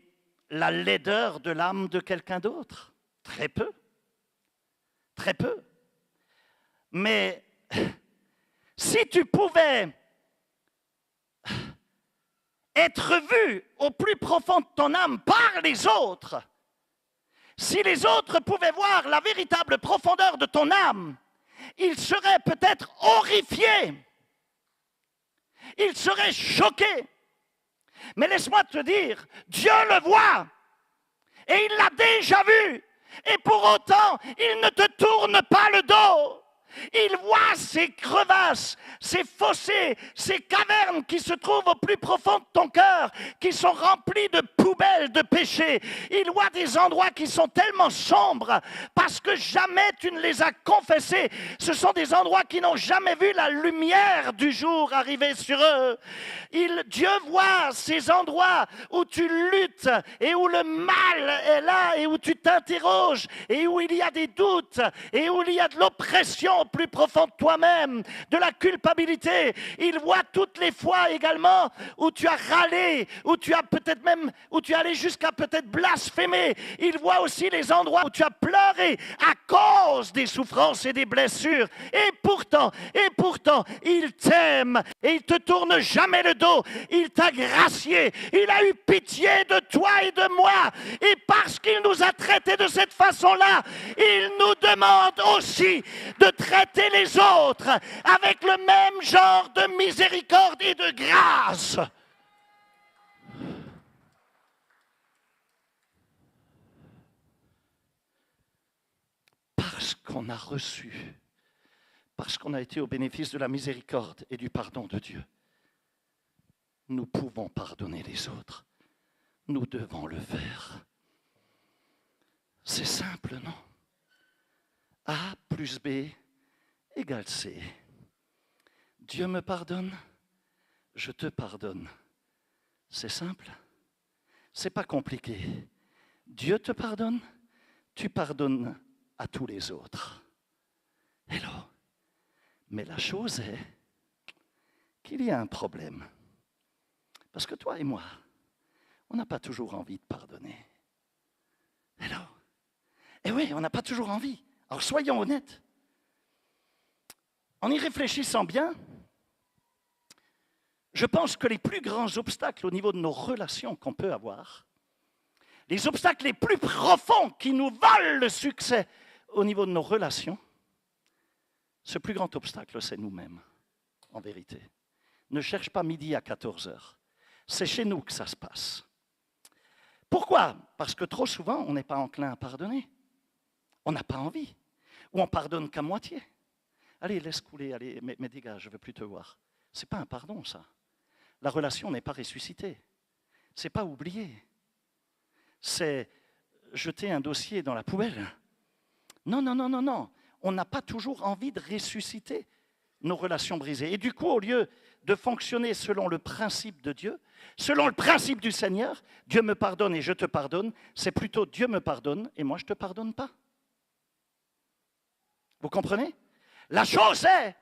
la laideur de l'âme de quelqu'un d'autre. Très peu. Très peu. Mais si tu pouvais être vu au plus profond de ton âme par les autres, si les autres pouvaient voir la véritable profondeur de ton âme, ils seraient peut-être horrifiés, ils seraient choqués. Mais laisse-moi te dire, Dieu le voit et il l'a déjà vu. Et pour autant, il ne te tourne pas le dos. Il voit ces crevasses, ces fossés, ces cavernes qui se trouvent au plus profond de ton cœur, qui sont remplies de poubelles, de péchés. Il voit des endroits qui sont tellement sombres parce que jamais tu ne les as confessés. Ce sont des endroits qui n'ont jamais vu la lumière du jour arriver sur eux. Dieu voit ces endroits où tu luttes et où le mal est là et où tu t'interroges et où il y a des doutes et où il y a de l'oppression au plus profond de toi-même, de la culpabilité. Il voit toutes les fois également où tu as râlé, où tu as peut-être même, où tu es allé jusqu'à peut-être blasphémer. Il voit aussi les endroits où tu as pleuré à cause des souffrances et des blessures. Et pourtant, il t'aime et il te tourne jamais le dos. Il t'a gracié. Il a eu pitié de toi et de moi. Et parce qu'il nous a traités de cette façon-là, il nous demande aussi de traiter les autres avec le même genre de miséricorde et de grâce. Parce qu'on a reçu, parce qu'on a été au bénéfice de la miséricorde et du pardon de Dieu, nous pouvons pardonner les autres. Nous devons le faire. C'est simple, non? A plus B égale C. Dieu me pardonne, je te pardonne. C'est simple. C'est pas compliqué. Dieu te pardonne, tu pardonnes à tous les autres. Hello. Mais la chose est qu'il y a un problème. Parce que toi et moi, on n'a pas toujours envie de pardonner. Hello. Eh oui, on n'a pas toujours envie. Alors soyons honnêtes. En y réfléchissant bien, je pense que les plus grands obstacles au niveau de nos relations qu'on peut avoir, les obstacles les plus profonds qui nous volent le succès au niveau de nos relations, ce plus grand obstacle, c'est nous-mêmes, en vérité. Ne cherche pas midi à 14h. C'est chez nous que ça se passe. Pourquoi? Parce que trop souvent, on n'est pas enclin à pardonner. On n'a pas envie. Ou on pardonne qu'à moitié. Allez, laisse couler, allez, mais dégage, je ne veux plus te voir. Ce n'est pas un pardon, ça. La relation n'est pas ressuscitée. Ce n'est pas oublier. C'est jeter un dossier dans la poubelle. Non, non, non, non, non. On n'a pas toujours envie de ressusciter nos relations brisées. Et du coup, au lieu de fonctionner selon le principe de Dieu, selon le principe du Seigneur, Dieu me pardonne et je te pardonne, c'est plutôt Dieu me pardonne et moi je ne te pardonne pas. Vous comprenez? La chose est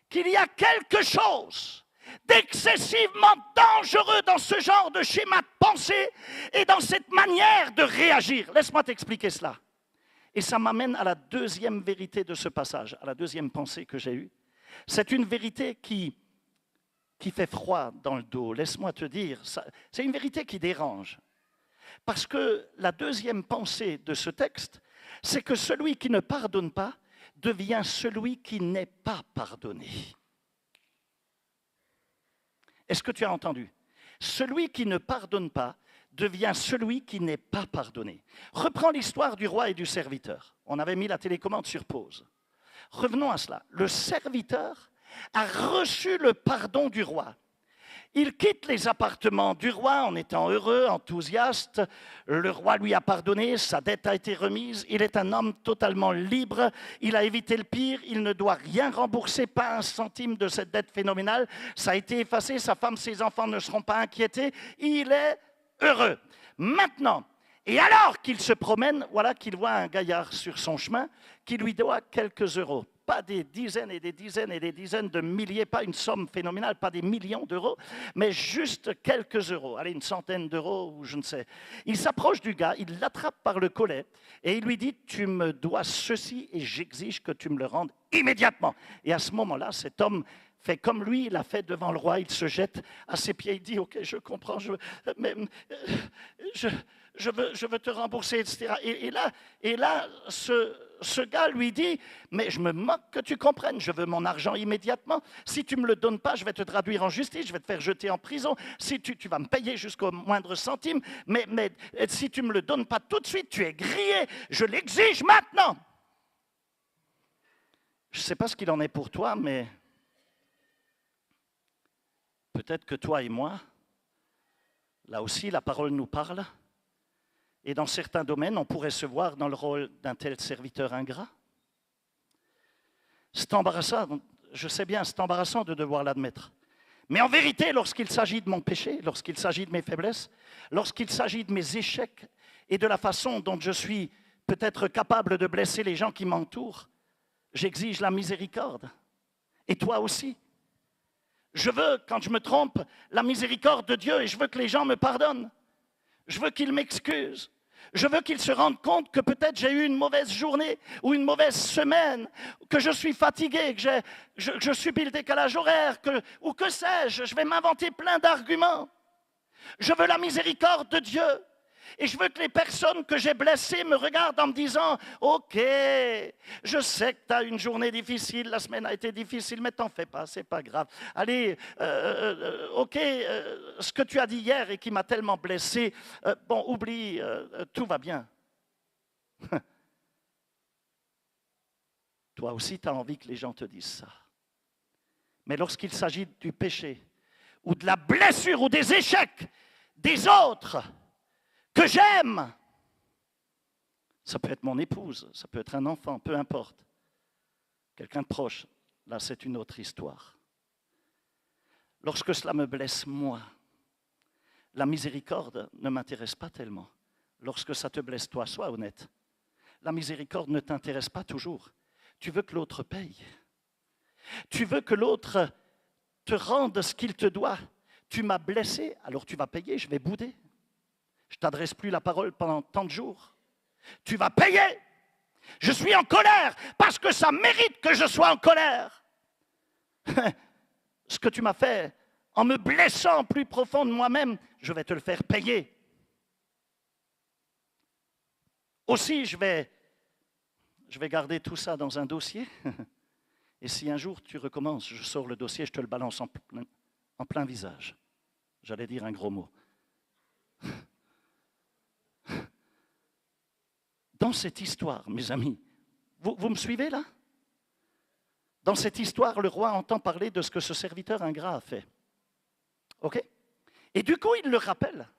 qu'il y a quelque chose d'excessivement dangereux dans ce genre de schéma de pensée et dans cette manière de réagir. Laisse-moi t'expliquer cela. Et ça m'amène à la deuxième vérité de ce passage, à la deuxième pensée que j'ai eue. C'est une vérité qui fait froid dans le dos. Laisse-moi te dire, c'est une vérité qui dérange. Parce que la deuxième pensée de ce texte, c'est que celui qui ne pardonne pas devient celui qui n'est pas pardonné. Est-ce que tu as entendu? Celui qui ne pardonne pas devient celui qui n'est pas pardonné. Reprends l'histoire du roi et du serviteur. On avait mis la télécommande sur pause. Revenons à cela. Le serviteur a reçu le pardon du roi. Il quitte les appartements du roi en étant heureux, enthousiaste. Le roi lui a pardonné, sa dette a été remise. Il est un homme totalement libre. Il a évité le pire. Il ne doit rien rembourser, pas un centime de cette dette phénoménale. Ça a été effacé. Sa femme, ses enfants ne seront pas inquiétés. Il est heureux. Maintenant, et alors qu'il se promène, voilà qu'il voit un gaillard sur son chemin qui lui doit quelques euros. Pas des dizaines et des dizaines et des dizaines de milliers, pas une somme phénoménale, pas des millions d'euros, mais juste quelques euros, allez, une centaine d'euros ou je ne sais. Il s'approche du gars, il l'attrape par le collet et il lui dit « Tu me dois ceci et j'exige que tu me le rendes immédiatement. » Et à ce moment-là, cet homme fait comme lui, il a fait devant le roi, il se jette à ses pieds, il dit « Ok, je comprends, je veux te rembourser, etc. » Et là ce gars lui dit « Mais je me moque que tu comprennes, je veux mon argent immédiatement. Si tu ne me le donnes pas, je vais te traduire en justice, je vais te faire jeter en prison. Si tu vas me payer jusqu'au moindre centime, mais si tu ne me le donnes pas tout de suite, tu es grillé, je l'exige maintenant. » Je ne sais pas ce qu'il en est pour toi, mais peut-être que toi et moi, là aussi, la parole nous parle. Et dans certains domaines, on pourrait se voir dans le rôle d'un tel serviteur ingrat. C'est embarrassant, je sais bien, c'est embarrassant de devoir l'admettre. Mais en vérité, lorsqu'il s'agit de mon péché, lorsqu'il s'agit de mes faiblesses, lorsqu'il s'agit de mes échecs et de la façon dont je suis peut-être capable de blesser les gens qui m'entourent, j'exige la miséricorde. Et toi aussi. Je veux, quand je me trompe, la miséricorde de Dieu et je veux que les gens me pardonnent. Je veux qu'ils m'excusent. Je veux qu'ils se rendent compte que peut-être j'ai eu une mauvaise journée ou une mauvaise semaine, que je suis fatigué, que je subis le décalage horaire, ou que sais-je, je vais m'inventer plein d'arguments. Je veux la miséricorde de Dieu. Et je veux que les personnes que j'ai blessées me regardent en me disant « Ok, je sais que tu as une journée difficile, la semaine a été difficile, mais t'en fais pas, c'est pas grave. Allez, ok, ce que tu as dit hier et qui m'a tellement blessé, bon, oublie, tout va bien. » Toi aussi, tu as envie que les gens te disent ça. Mais lorsqu'il s'agit du péché, ou de la blessure, ou des échecs des autres, que j'aime. Ça peut être mon épouse, ça peut être un enfant, peu importe. Quelqu'un de proche, là c'est une autre histoire. Lorsque cela me blesse moi, la miséricorde ne m'intéresse pas tellement. Lorsque ça te blesse toi, sois honnête. La miséricorde ne t'intéresse pas toujours. Tu veux que l'autre paye. Tu veux que l'autre te rende ce qu'il te doit. Tu m'as blessé, alors tu vas payer, je vais bouder. Je ne t'adresse plus la parole pendant tant de jours. Tu vas payer. Je suis en colère parce que ça mérite que je sois en colère. Ce que tu m'as fait en me blessant plus profond de moi-même, je vais te le faire payer. Aussi, je vais garder tout ça dans un dossier. Et si un jour tu recommences, je sors le dossier, je te le balance en plein visage. J'allais dire un gros mot. Dans cette histoire, mes amis, vous me suivez là? Dans cette histoire, le roi entend parler de ce que ce serviteur ingrat a fait. OK? Et du coup, il le rappelle.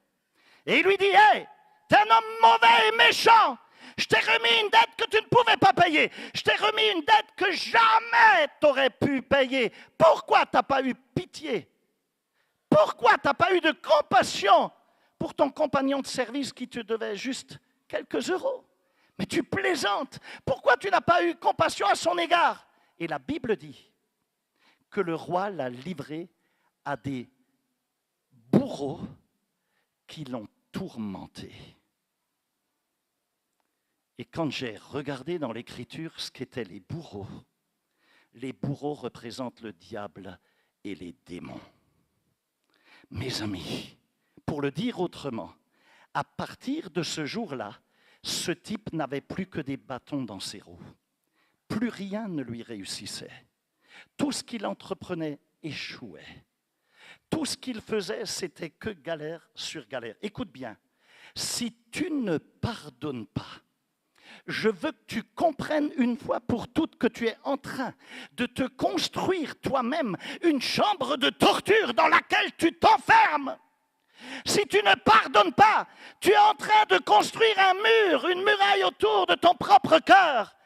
Et il lui dit, « Hey, t'es un homme mauvais et méchant. Je t'ai remis une dette que tu ne pouvais pas payer. Je t'ai remis une dette que jamais t'aurais pu payer. Pourquoi t'as pas eu pitié? Pourquoi t'as pas eu de compassion pour ton compagnon de service qui te devait juste quelques euros? Mais tu plaisantes. Pourquoi tu n'as pas eu compassion à son égard? Et la Bible dit que le roi l'a livré à des bourreaux qui l'ont tourmenté. Et quand j'ai regardé dans l'Écriture ce qu'étaient les bourreaux représentent le diable et les démons. Mes amis, pour le dire autrement, à partir de ce jour-là, ce type n'avait plus que des bâtons dans ses roues. Plus rien ne lui réussissait. Tout ce qu'il entreprenait échouait. Tout ce qu'il faisait, c'était que galère sur galère. Écoute bien, si tu ne pardonnes pas, je veux que tu comprennes une fois pour toutes que tu es en train de te construire toi-même une chambre de torture dans laquelle tu t'enfermes. Si tu ne pardonnes pas, tu es en train de construire un mur, une muraille autour de ton propre cœur.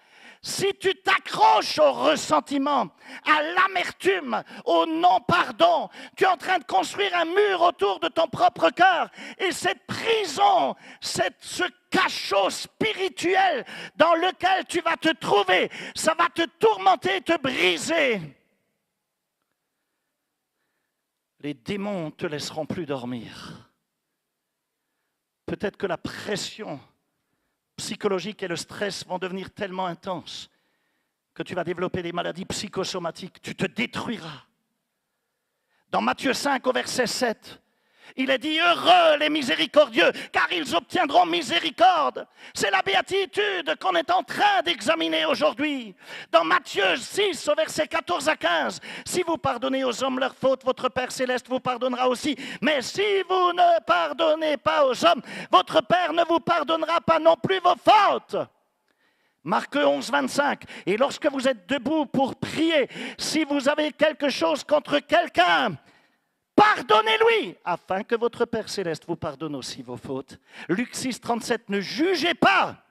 Si tu t'accroches au ressentiment, à l'amertume, au non-pardon, tu es en train de construire un mur autour de ton propre cœur. Et cette prison, ce cachot spirituel dans lequel tu vas te trouver, ça va te tourmenter, te briser. Les démons ne te laisseront plus dormir. Peut-être que la pression psychologique et le stress vont devenir tellement intenses que tu vas développer des maladies psychosomatiques. Tu te détruiras. Dans Matthieu 5 au verset 7, il est dit « Heureux les miséricordieux, car ils obtiendront miséricorde ». C'est la béatitude qu'on est en train d'examiner aujourd'hui. Dans Matthieu 6 au verset 14 à 15, « Si vous pardonnez aux hommes leurs fautes, votre Père céleste vous pardonnera aussi. Mais si vous ne pardonnez pas aux hommes, votre Père ne vous pardonnera pas non plus vos fautes. » Marc 11, 25. « Et lorsque vous êtes debout pour prier, si vous avez quelque chose contre quelqu'un, pardonnez-lui, afin que votre Père céleste vous pardonne aussi vos fautes. » Luc 6, 37, « Ne jugez pas,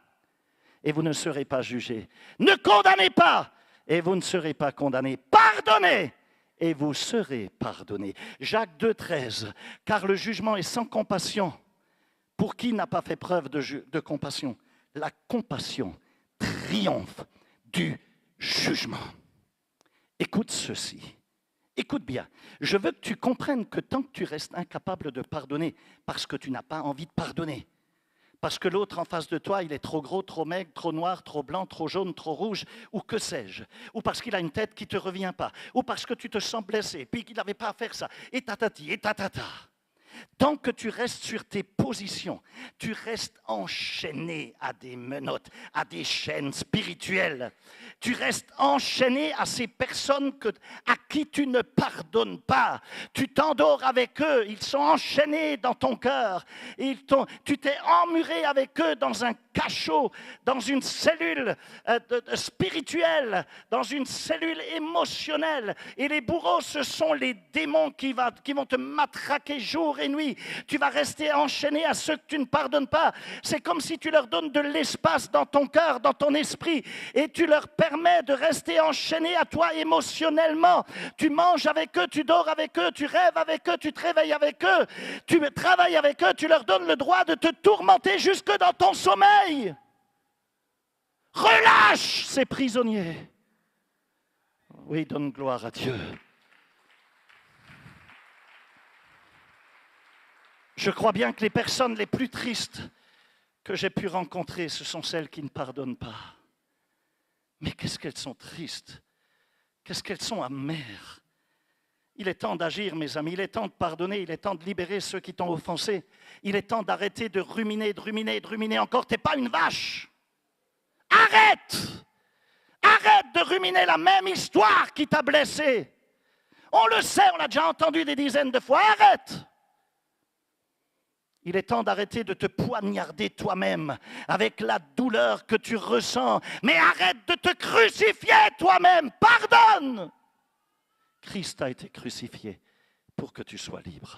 et vous ne serez pas jugés. Ne condamnez pas, et vous ne serez pas condamnés. Pardonnez, et vous serez pardonnés. » Jacques 2, 13, « Car le jugement est sans compassion. Pour qui n'a pas fait preuve de compassion? La compassion triomphe du jugement. » Écoute ceci. Écoute bien, je veux que tu comprennes que tant que tu restes incapable de pardonner, parce que tu n'as pas envie de pardonner, parce que l'autre en face de toi, il est trop gros, trop maigre, trop noir, trop blanc, trop jaune, trop rouge, ou que sais-je, ou parce qu'il a une tête qui ne te revient pas, ou parce que tu te sens blessé, puis qu'il n'avait pas à faire ça, et tatati, et tatata. Tant que tu restes sur tes positions, tu restes enchaîné à des menottes, à des chaînes spirituelles. Tu restes enchaîné à ces personnes à qui tu ne pardonnes pas. Tu t'endors avec eux, ils sont enchaînés dans ton cœur. Tu t'es emmuré avec eux dans un cachot, dans une cellule spirituelle, dans une cellule émotionnelle. Et les bourreaux, ce sont les démons qui vont te matraquer jour et nuit. Tu vas rester enchaîné à ceux que tu ne pardonnes pas. C'est comme si tu leur donnes de l'espace dans ton cœur, dans ton esprit, et tu leur permets de rester enchaîné à toi émotionnellement. Tu manges avec eux, tu dors avec eux, tu rêves avec eux, tu te réveilles avec eux, tu travailles avec eux, tu leur donnes le droit de te tourmenter jusque dans ton sommeil. Relâche ces prisonniers. Oui, donne gloire à Dieu. Je crois bien que les personnes les plus tristes que j'ai pu rencontrer, ce sont celles qui ne pardonnent pas. Mais qu'est-ce qu'elles sont tristes, qu'est-ce qu'elles sont amères. Il est temps d'agir, mes amis, il est temps de pardonner, il est temps de libérer ceux qui t'ont offensé. Il est temps d'arrêter de ruminer, de ruminer, de ruminer encore. T'es pas une vache. Arrête! Arrête de ruminer la même histoire qui t'a blessé. On le sait, on l'a déjà entendu des dizaines de fois. Arrête! Il est temps d'arrêter de te poignarder toi-même avec la douleur que tu ressens. Mais arrête de te crucifier toi-même. Pardonne! Christ a été crucifié pour que tu sois libre.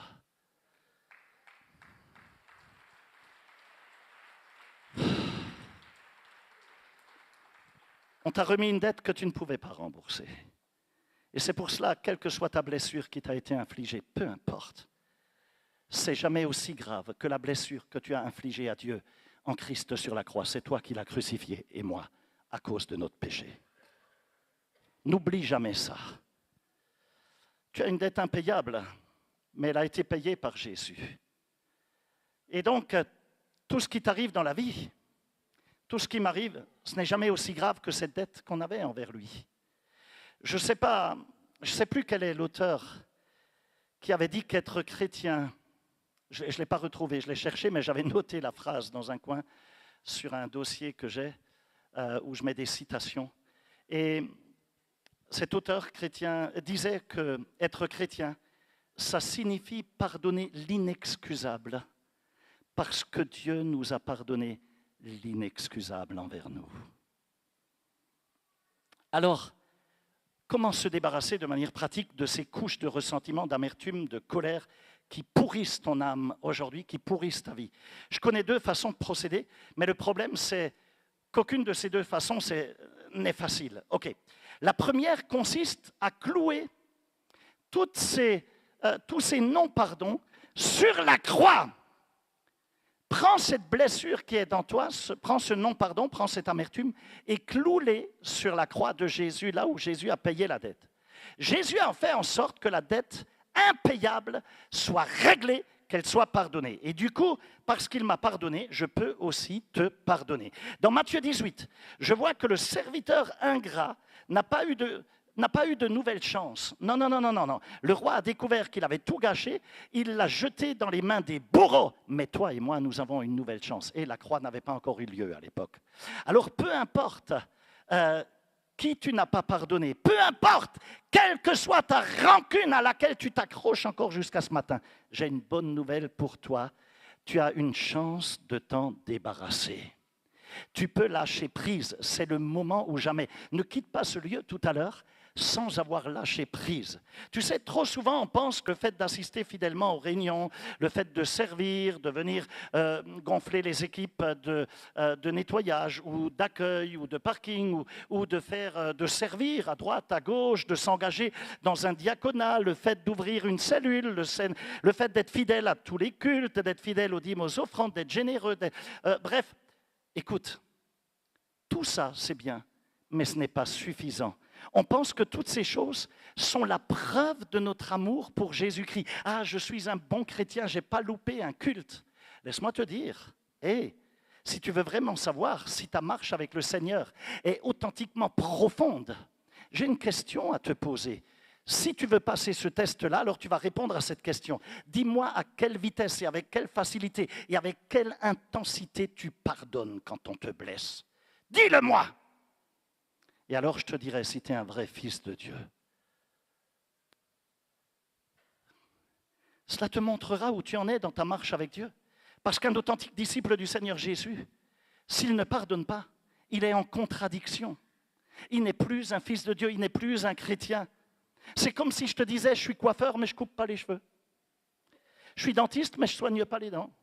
On t'a remis une dette que tu ne pouvais pas rembourser. Et c'est pour cela, quelle que soit ta blessure qui t'a été infligée, peu importe, c'est jamais aussi grave que la blessure que tu as infligée à Dieu en Christ sur la croix. C'est toi qui l'as crucifié et moi, à cause de notre péché. N'oublie jamais ça. Tu as une dette impayable, mais elle a été payée par Jésus. Et donc, tout ce qui t'arrive dans la vie, tout ce qui m'arrive, ce n'est jamais aussi grave que cette dette qu'on avait envers lui. Je ne sais pas, je ne sais plus quel est l'auteur qui avait dit qu'être chrétien, je ne l'ai pas retrouvé, je l'ai cherché, mais j'avais noté la phrase dans un coin sur un dossier que j'ai, où je mets des citations. Et cet auteur chrétien disait qu'être chrétien, ça signifie pardonner l'inexcusable, parce que Dieu nous a pardonné l'inexcusable envers nous. Alors, comment se débarrasser de manière pratique de ces couches de ressentiment, d'amertume, de colère qui pourrissent ton âme aujourd'hui, qui pourrissent ta vie? Je connais 2 façons de procéder, mais le problème, c'est qu'aucune de ces 2 façons n'est facile. OK. La première consiste à clouer tous ces non-pardons sur la croix. Prends cette blessure qui est dans toi, prends ce non-pardon, prends cette amertume et cloue-les sur la croix de Jésus, là où Jésus a payé la dette. Jésus a fait en sorte que la dette impayable soit réglée, qu'elle soit pardonnée. Et du coup, parce qu'il m'a pardonné, je peux aussi te pardonner. Dans Matthieu 18, je vois que le serviteur ingrat n'a pas eu de nouvelle chance. Non. Le roi a découvert qu'il avait tout gâché, il l'a jeté dans les mains des bourreaux. Mais toi et moi, nous avons une nouvelle chance. Et la croix n'avait pas encore eu lieu à l'époque. Alors, peu importe qui tu n'as pas pardonné, peu importe quelle que soit ta rancune à laquelle tu t'accroches encore jusqu'à ce matin, j'ai une bonne nouvelle pour toi. Tu as une chance de t'en débarrasser. Tu peux lâcher prise, c'est le moment ou jamais. Ne quitte pas ce lieu tout à l'heure sans avoir lâché prise. Tu sais, trop souvent, on pense que le fait d'assister fidèlement aux réunions, le fait de servir, de venir gonfler les équipes de nettoyage ou d'accueil ou de parking ou de servir à droite, à gauche, de s'engager dans un diaconat, le fait d'ouvrir une cellule, le fait d'être fidèle à tous les cultes, d'être fidèle aux dîmes, aux offrandes, d'être généreux. Bref, écoute, tout ça, c'est bien, mais ce n'est pas suffisant. On pense que toutes ces choses sont la preuve de notre amour pour Jésus-Christ. Ah, je suis un bon chrétien, je n'ai pas loupé un culte. Laisse-moi te dire, si tu veux vraiment savoir si ta marche avec le Seigneur est authentiquement profonde, j'ai une question à te poser. Si tu veux passer ce test-là, alors tu vas répondre à cette question. Dis-moi à quelle vitesse et avec quelle facilité et avec quelle intensité tu pardonnes quand on te blesse. Dis-le-moi! Et alors je te dirai si tu es un vrai fils de Dieu. Cela te montrera où tu en es dans ta marche avec Dieu. Parce qu'un authentique disciple du Seigneur Jésus, s'il ne pardonne pas, il est en contradiction. Il n'est plus un fils de Dieu, il n'est plus un chrétien. C'est comme si je te disais, je suis coiffeur, mais je ne coupe pas les cheveux. Je suis dentiste, mais je ne soigne pas les dents.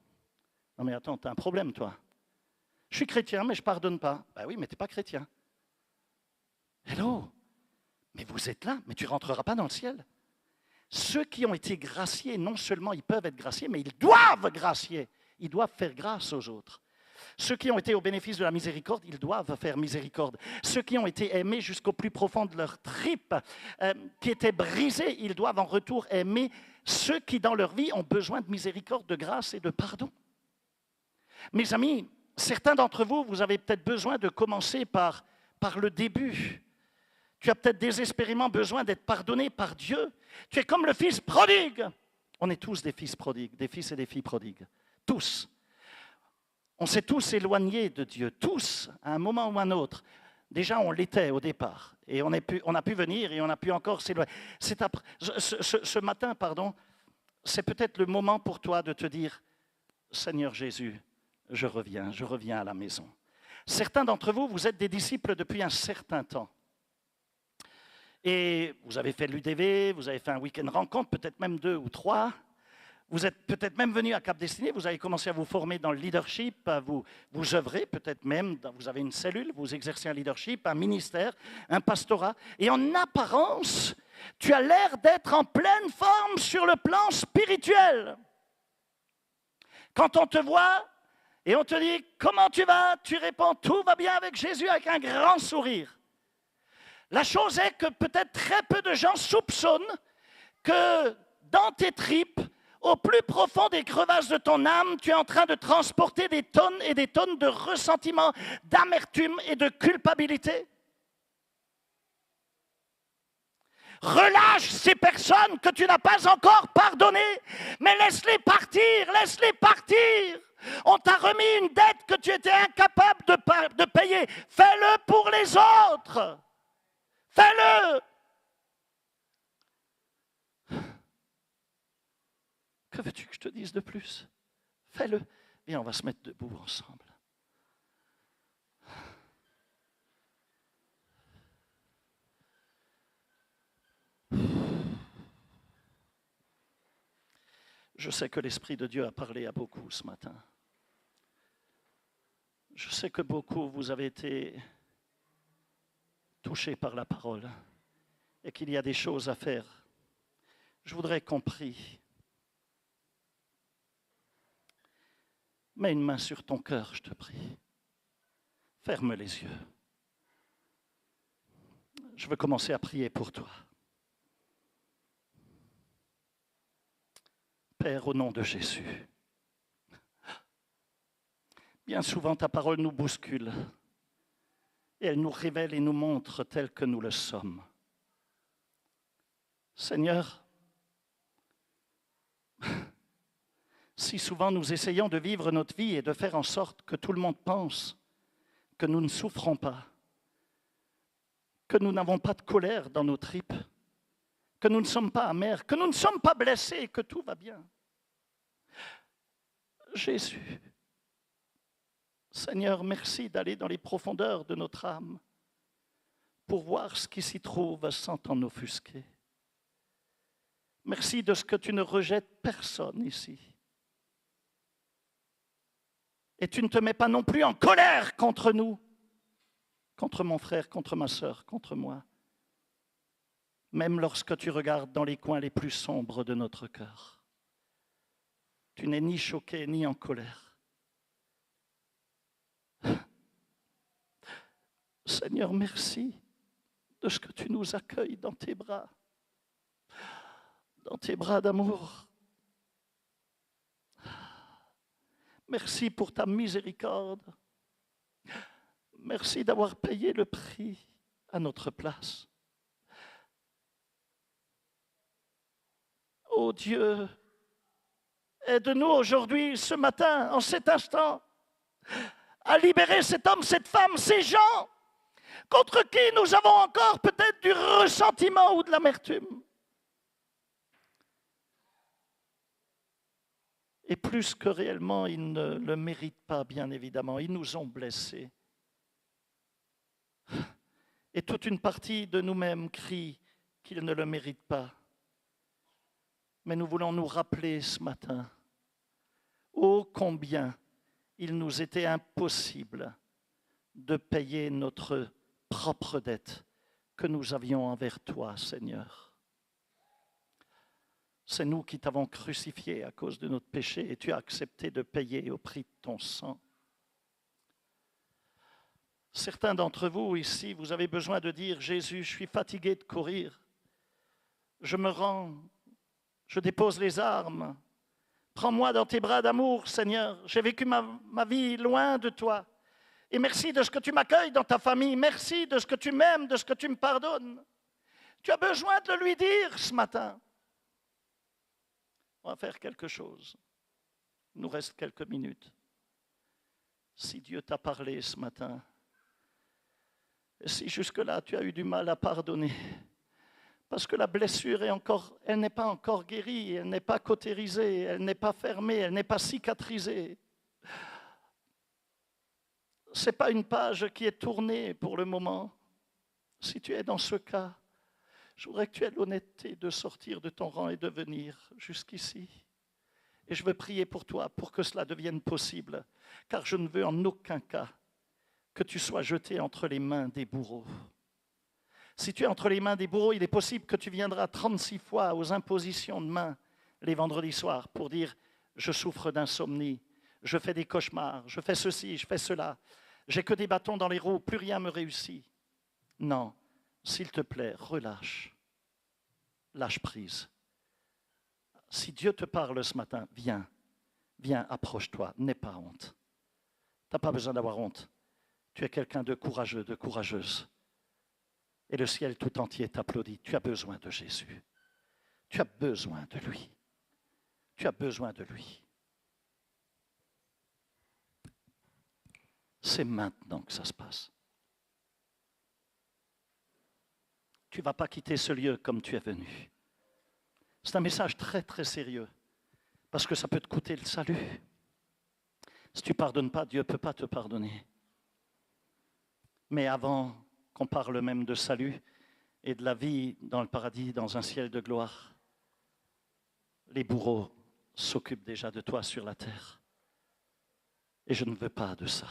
Non mais attends, tu as un problème, toi. Je suis chrétien, mais je ne pardonne pas. Ben oui, mais tu n'es pas chrétien. Hello, mais vous êtes là, mais tu ne rentreras pas dans le ciel. Ceux qui ont été graciés, non seulement ils peuvent être graciés, mais ils doivent gracier. Ils doivent faire grâce aux autres. Ceux qui ont été au bénéfice de la miséricorde, ils doivent faire miséricorde. Ceux qui ont été aimés jusqu'au plus profond de leur tripe, qui étaient brisés, ils doivent en retour aimer ceux qui, dans leur vie, ont besoin de miséricorde, de grâce et de pardon. Mes amis, certains d'entre vous, vous avez peut-être besoin de commencer par le début. Tu as peut-être désespérément besoin d'être pardonné par Dieu. Tu es comme le fils prodigue. On est tous des fils prodigues, des fils et des filles prodigues. Tous. On s'est tous éloignés de Dieu, tous, à un moment ou à un autre. Déjà, on l'était au départ. Et on a pu venir et on a pu encore s'éloigner. Ce matin, c'est peut-être le moment pour toi de te dire, Seigneur Jésus, je reviens à la maison. Certains d'entre vous, vous êtes des disciples depuis un certain temps. Et vous avez fait l'UDV, vous avez fait un week-end rencontre, peut-être même 2 ou 3. Vous êtes peut-être même venu à Cap Destinée, vous avez commencé à vous former dans le leadership, vous œuvrez peut-être même, vous avez une cellule, vous exercez un leadership, un ministère, un pastorat. Et en apparence, tu as l'air d'être en pleine forme sur le plan spirituel. Quand on te voit, Et on te dit, comment tu vas? Tu réponds, tout va bien avec Jésus, avec un grand sourire. La chose est que peut-être très peu de gens soupçonnent que dans tes tripes, au plus profond des crevasses de ton âme, tu es en train de transporter des tonnes et des tonnes de ressentiment, d'amertume et de culpabilité. Relâche ces personnes que tu n'as pas encore pardonnées, mais laisse-les partir, laisse-les partir. On t'a remis une dette que tu étais incapable de payer. Fais-le pour les autres. Fais-le. Que veux-tu que je te dise de plus? Fais-le. Viens, on va se mettre debout ensemble. Je sais que l'Esprit de Dieu a parlé à beaucoup ce matin. Je sais que beaucoup, vous avez été touchés par la parole et qu'il y a des choses à faire. Je voudrais qu'on prie. Mets une main sur ton cœur, je te prie. Ferme les yeux. Je veux commencer à prier pour toi. Père, au nom de Jésus, bien souvent ta parole nous bouscule et elle nous révèle et nous montre tels que nous le sommes. Seigneur, si souvent nous essayons de vivre notre vie et de faire en sorte que tout le monde pense que nous ne souffrons pas, que nous n'avons pas de colère dans nos tripes, que nous ne sommes pas amers, que nous ne sommes pas blessés, que tout va bien. Jésus, Seigneur, merci d'aller dans les profondeurs de notre âme pour voir ce qui s'y trouve sans t'en offusquer. Merci de ce que tu ne rejettes personne ici. Et tu ne te mets pas non plus en colère contre nous, contre mon frère, contre ma sœur, contre moi. Même lorsque tu regardes dans les coins les plus sombres de notre cœur. Tu n'es ni choqué ni en colère. Seigneur, merci de ce que tu nous accueilles dans tes bras d'amour. Merci pour ta miséricorde. Merci d'avoir payé le prix à notre place. Oh Dieu, aide-nous aujourd'hui, ce matin, en cet instant, à libérer cet homme, cette femme, ces gens contre qui nous avons encore peut-être du ressentiment ou de l'amertume. Et plus que réellement, ils ne le méritent pas, bien évidemment. Ils nous ont blessés. Et toute une partie de nous-mêmes crie qu'ils ne le méritent pas. Mais nous voulons nous rappeler ce matin, ô combien il nous était impossible de payer notre propre dette que nous avions envers toi, Seigneur. C'est nous qui t'avons crucifié à cause de notre péché et tu as accepté de payer au prix de ton sang. Certains d'entre vous ici, vous avez besoin de dire, Jésus, je suis fatigué de courir. Je me rends, je dépose les armes. Prends-moi dans tes bras d'amour, Seigneur. J'ai vécu ma vie loin de toi. Et merci de ce que tu m'accueilles dans ta famille. Merci de ce que tu m'aimes, de ce que tu me pardonnes. Tu as besoin de le lui dire ce matin. On va faire quelque chose. Il nous reste quelques minutes. Si Dieu t'a parlé ce matin, et si jusque-là tu as eu du mal à pardonner, parce que la blessure elle n'est pas encore guérie, elle n'est pas cautérisée, elle n'est pas fermée, elle n'est pas cicatrisée. Ce n'est pas une page qui est tournée pour le moment. Si tu es dans ce cas, je voudrais que tu aies l'honnêteté de sortir de ton rang et de venir jusqu'ici. Et je veux prier pour toi, pour que cela devienne possible, car je ne veux en aucun cas que tu sois jeté entre les mains des bourreaux. Si tu es entre les mains des bourreaux, il est possible que tu viendras 36 fois aux impositions de main les vendredis soirs pour dire « je souffre d'insomnie ». Je fais des cauchemars, je fais ceci, je fais cela. J'ai que des bâtons dans les roues, plus rien me réussit. Non, s'il te plaît, relâche. Lâche prise. Si Dieu te parle ce matin, viens, approche-toi, n'aie pas honte. Tu n'as pas besoin d'avoir honte. Tu es quelqu'un de courageux, de courageuse. Et le ciel tout entier t'applaudit. Tu as besoin de Jésus. Tu as besoin de lui. Tu as besoin de lui. C'est maintenant que ça se passe. Tu ne vas pas quitter ce lieu comme tu es venu. C'est un message très, très sérieux. Parce que ça peut te coûter le salut. Si tu ne pardonnes pas, Dieu ne peut pas te pardonner. Mais avant qu'on parle même de salut et de la vie dans le paradis, dans un ciel de gloire, les bourreaux s'occupent déjà de toi sur la terre. Et je ne veux pas de ça.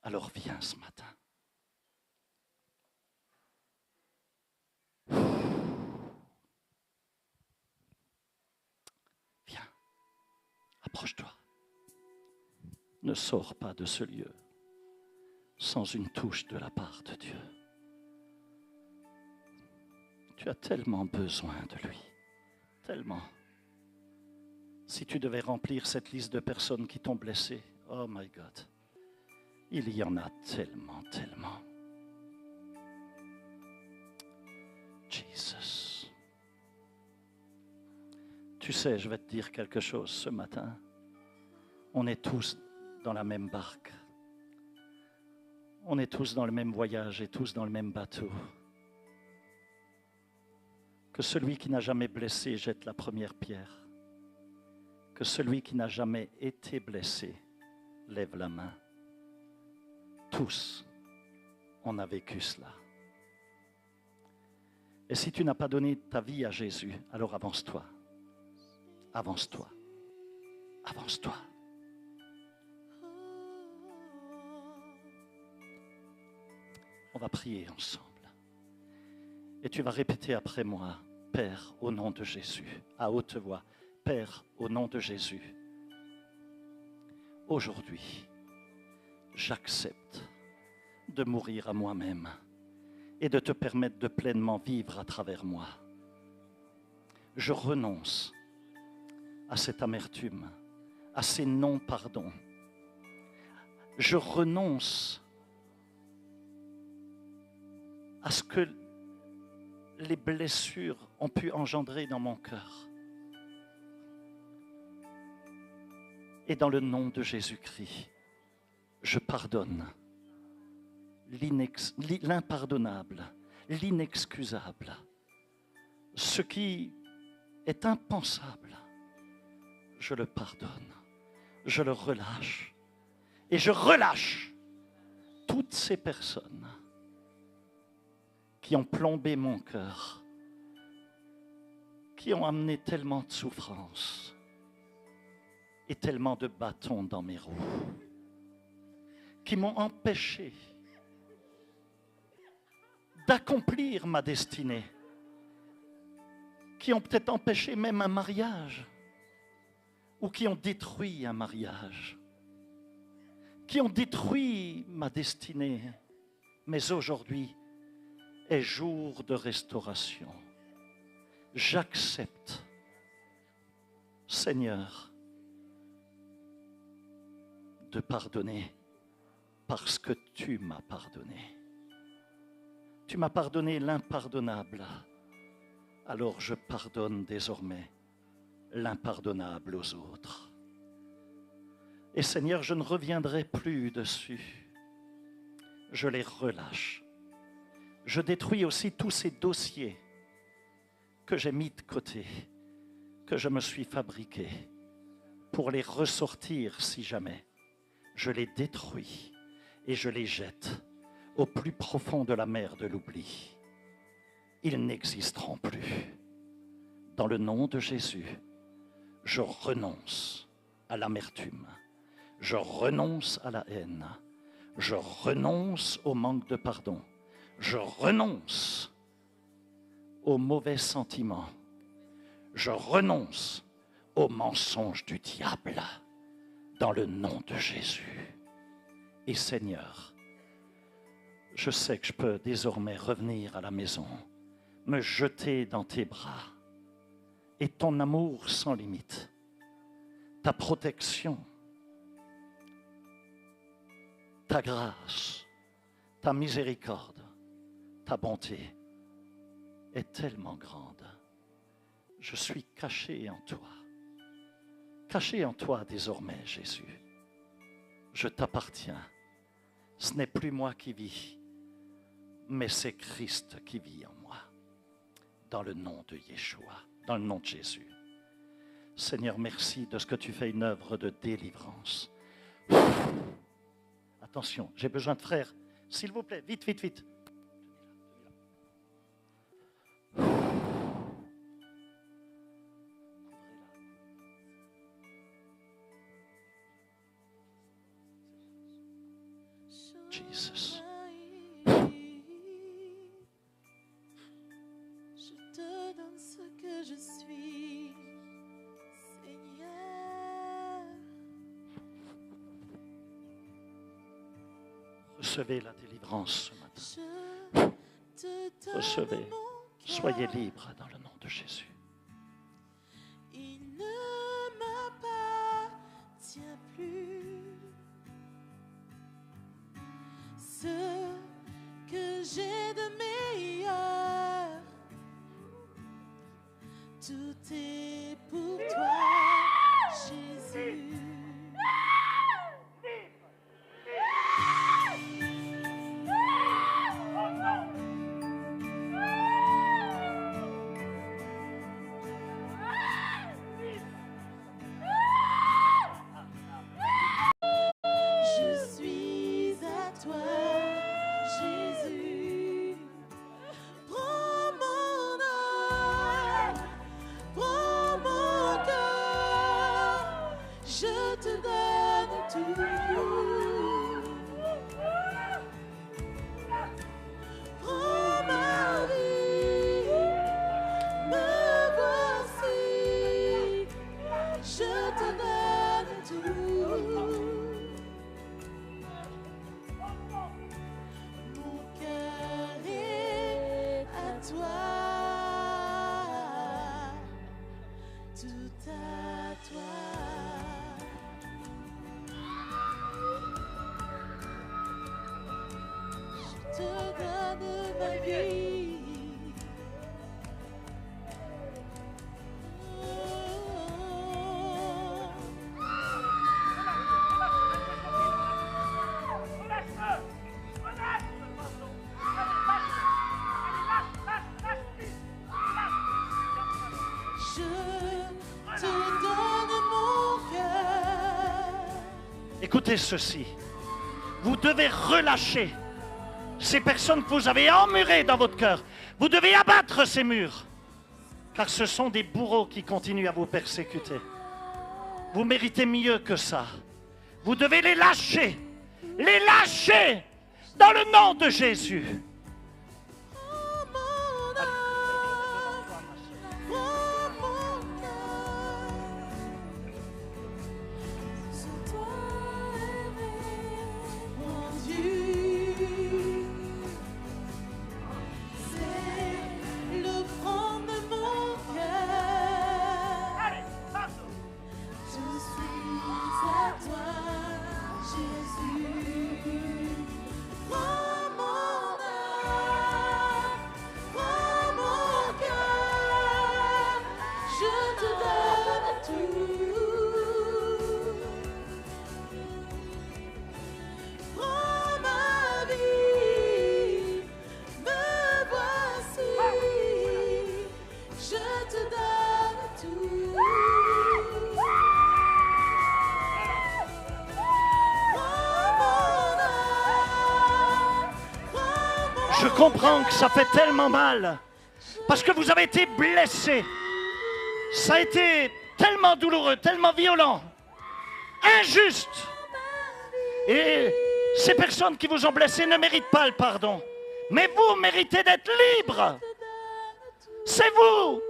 Alors viens ce matin. Viens, approche-toi. Ne sors pas de ce lieu sans une touche de la part de Dieu. Tu as tellement besoin de lui, tellement. Si tu devais remplir cette liste de personnes qui t'ont blessé, oh my God, il y en a tellement, tellement. Jesus. Tu sais, je vais te dire quelque chose ce matin. On est tous dans la même barque. On est tous dans le même voyage et tous dans le même bateau. Que celui qui n'a jamais blessé jette la première pierre. Que celui qui n'a jamais été blessé lève la main. Tous, on a vécu cela. Et si tu n'as pas donné ta vie à Jésus, alors avance-toi. Avance-toi. Avance-toi. On va prier ensemble. Et tu vas répéter après moi, Père, au nom de Jésus, à haute voix. Père, au nom de Jésus, aujourd'hui, j'accepte de mourir à moi-même et de te permettre de pleinement vivre à travers moi. Je renonce à cette amertume, à ces non-pardons. Je renonce à ce que les blessures ont pu engendrer dans mon cœur. Et dans le nom de Jésus-Christ, je pardonne l'impardonnable, l'inexcusable, ce qui est impensable. Je le pardonne, je le relâche et je relâche toutes ces personnes qui ont plombé mon cœur, qui ont amené tellement de souffrance et tellement de bâtons dans mes roues, qui m'ont empêché d'accomplir ma destinée, qui ont peut-être empêché même un mariage, ou qui ont détruit un mariage, qui ont détruit ma destinée. Mais aujourd'hui est jour de restauration. J'accepte, Seigneur, de pardonner parce que tu m'as pardonné. Tu m'as pardonné l'impardonnable. Alors je pardonne désormais l'impardonnable aux autres. Et Seigneur, je ne reviendrai plus dessus. Je les relâche. Je détruis aussi tous ces dossiers que j'ai mis de côté, que je me suis fabriqué pour les ressortir si jamais. Je les détruis et je les jette au plus profond de la mer de l'oubli. Ils n'existeront plus. Dans le nom de Jésus, je renonce à l'amertume. Je renonce à la haine. Je renonce au manque de pardon. Je renonce aux mauvais sentiments. Je renonce aux mensonges du diable. dans le nom de Jésus. Et Seigneur, je sais que je peux désormais revenir à la maison, me jeter dans tes bras et ton amour sans limite, ta protection, ta grâce, ta miséricorde, ta bonté est tellement grande. Je suis caché en toi. Caché en toi désormais, Jésus. Je t'appartiens. Ce n'est plus moi qui vis, mais c'est Christ qui vit en moi. Dans le nom de Yeshua, dans le nom de Jésus. Seigneur, merci de ce que tu fais une œuvre de délivrance. Attention, j'ai besoin de frères. S'il vous plaît, vite, vite, vite. Jesus. Je te donne ce que je suis, Seigneur. Recevez la délivrance ce matin. Je te donne Recevez. mon cœur. Soyez libres dans le nom de Jésus. Il ne m'appartient plus. Ce que j'ai de meilleur, tout est pour toi, Jésus. Je suis à toi, Jésus. Prends mon âme, prends mon cœur, je te donne tout. Prends ma vie, me voici, je te donne tout. Mon cœur est à toi, tout à toi. Je te donne ma vie. Je te donne mon cœur. Écoutez ceci. Vous devez relâcher ces personnes que vous avez emmurées dans votre cœur. Vous devez abattre ces murs. Car ce sont des bourreaux qui continuent à vous persécuter. Vous méritez mieux que ça. Vous devez les lâcher. Les lâcher dans le nom de Jésus. Prends mon âme, prends mon cœur. Je dois aimer mon Dieu. C'est l'offrande de mon cœur. Je suis à toi, Jésus. Prends mon âme, prends mon cœur, je te donne tout. Prends ma vie, me voici, je te donne tout. Je comprends que ça fait tellement mal. Parce que vous avez été blessés. Ça a été tellement douloureux, tellement violent, injuste. Et ces personnes qui vous ont blessé ne méritent pas le pardon. Mais vous méritez d'être libres. C'est vous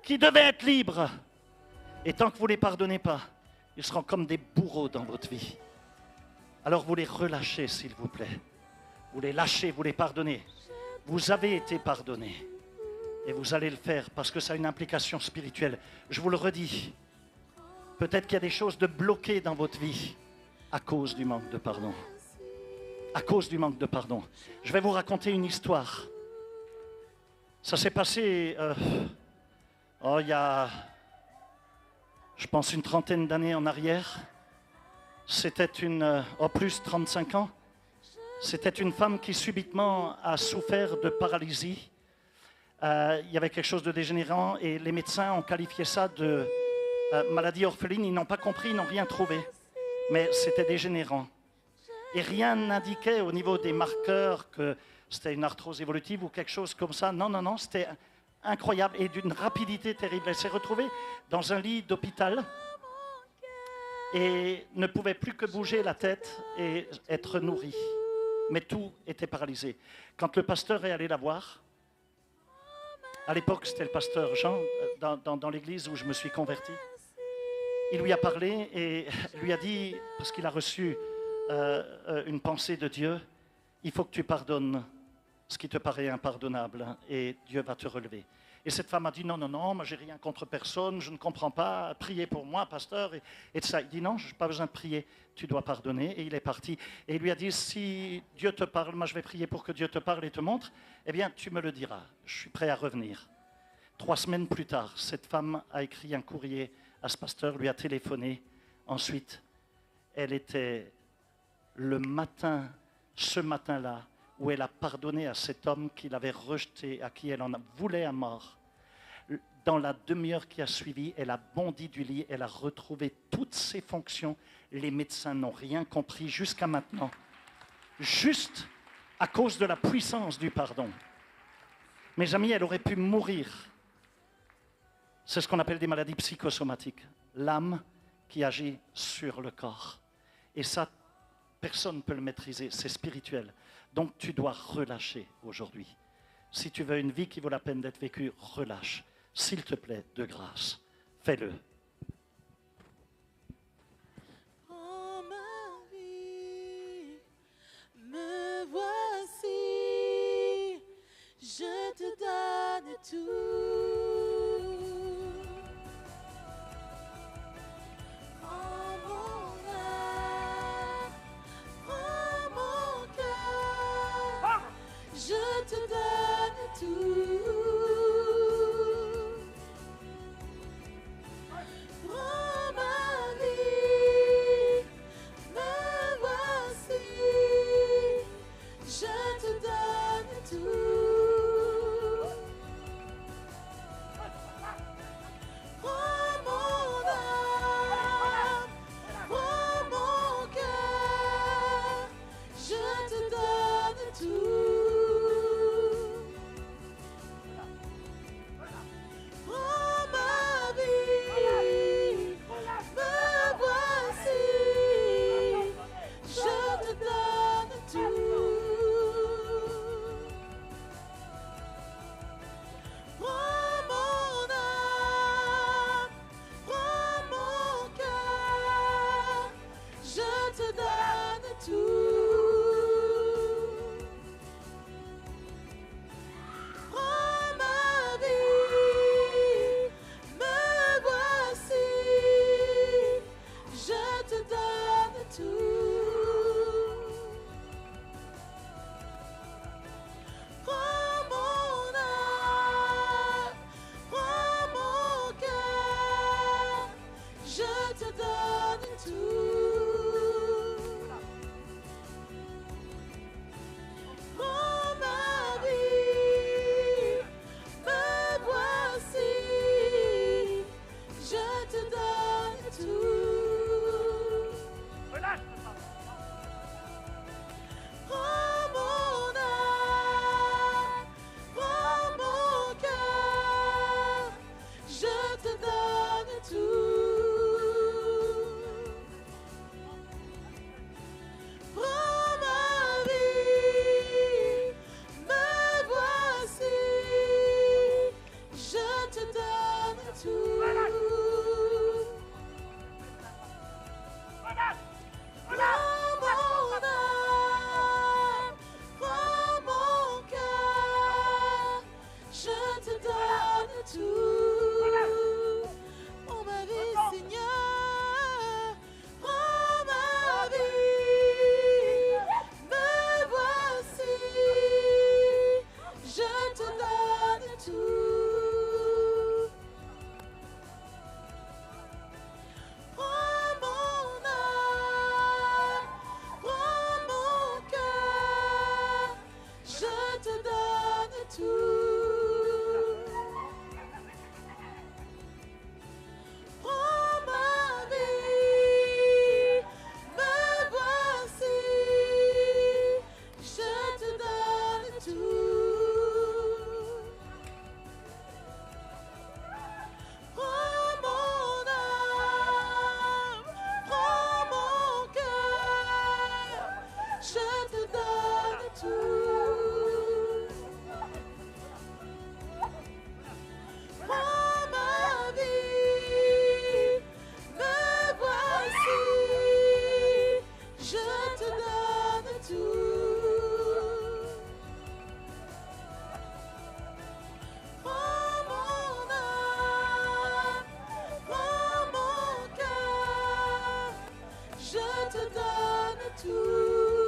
qui devez être libres. Et tant que vous ne les pardonnez pas, Ils seront comme des bourreaux dans votre vie. Alors vous les relâchez, s'il vous plaît. Vous les lâchez, vous les pardonnez. Vous avez été pardonné. Et vous allez le faire parce que ça a une implication spirituelle. Je vous le redis. Peut-être qu'il y a des choses de bloquées dans votre vie à cause du manque de pardon. À cause du manque de pardon. Je vais vous raconter une histoire. Ça s'est passé, il y a, je pense, une trentaine d'années en arrière. C'était plus 35 ans. C'était une femme qui subitement a souffert de paralysie. Il y avait quelque chose de dégénérant et les médecins ont qualifié ça de maladie orpheline. Ils n'ont pas compris, ils n'ont rien trouvé. Mais c'était dégénérant. Et rien n'indiquait au niveau des marqueurs que c'était une arthrose évolutive ou quelque chose comme ça. Non, non, non, c'était incroyable et d'une rapidité terrible. Elle s'est retrouvée dans un lit d'hôpital et ne pouvait plus que bouger la tête et être nourrie. Mais tout était paralysé. Quand le pasteur est allé la voir, à l'époque c'était le pasteur Jean, dans l'église où je me suis converti, il lui a parlé et lui a dit, parce qu'il a reçu une pensée de Dieu, il faut que tu pardonnes ce qui te paraît impardonnable et Dieu va te relever. Et cette femme a dit non, non, non, moi j'ai rien contre personne, je ne comprends pas, priez pour moi, pasteur. Et ça, il dit non, je n'ai pas besoin de prier, tu dois pardonner. Et il est parti. Et il lui a dit, si Dieu te parle, moi je vais prier pour que Dieu te parle et te montre, eh bien tu me le diras, je suis prêt à revenir. 3 semaines plus tard, cette femme a écrit un courrier à ce pasteur, lui a téléphoné. Ensuite, elle était le matin, ce matin-là, où elle a pardonné à cet homme qui l'avait rejeté, à qui elle en voulait à mort. Dans la demi-heure qui a suivi, elle a bondi du lit, elle a retrouvé toutes ses fonctions. Les médecins n'ont rien compris jusqu'à maintenant, juste à cause de la puissance du pardon. Mes amis, elle aurait pu mourir. C'est ce qu'on appelle des maladies psychosomatiques. L'âme qui agit sur le corps. Et ça, personne ne peut le maîtriser, c'est spirituel. Donc tu dois relâcher aujourd'hui. Si tu veux une vie qui vaut la peine d'être vécue, relâche. S'il te plaît, de grâce, fais-le. Oh ma vie, me voici, je te donne tout. Prends mon âme, prends mon cœur, je te donne tout. Prends ma vie, me voici, je te donne tout. Prends mon âme, prends mon cœur, je te donne tout. Prends ma vie, me voici, je te donne tout. Prends mon âme, prends mon cœur, je te donne tout. Prends ma vie, me voici, je te donne tout. Prends mon âme, prends mon cœur, je te donne tout. te donne tout.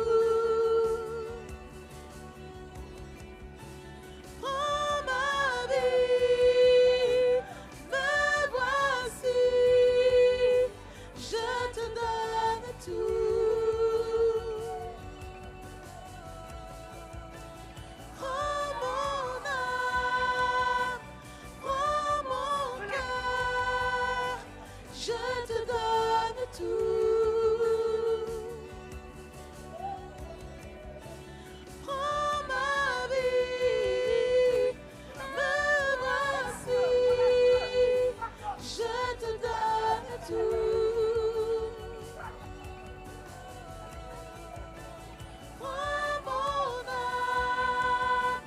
Prends ma vie, me voici, je te donne tout. Prends mon âme, prends mon cœur, je te donne tout. Prends ma vie, me voici, je te donne tout. Prends mon âme,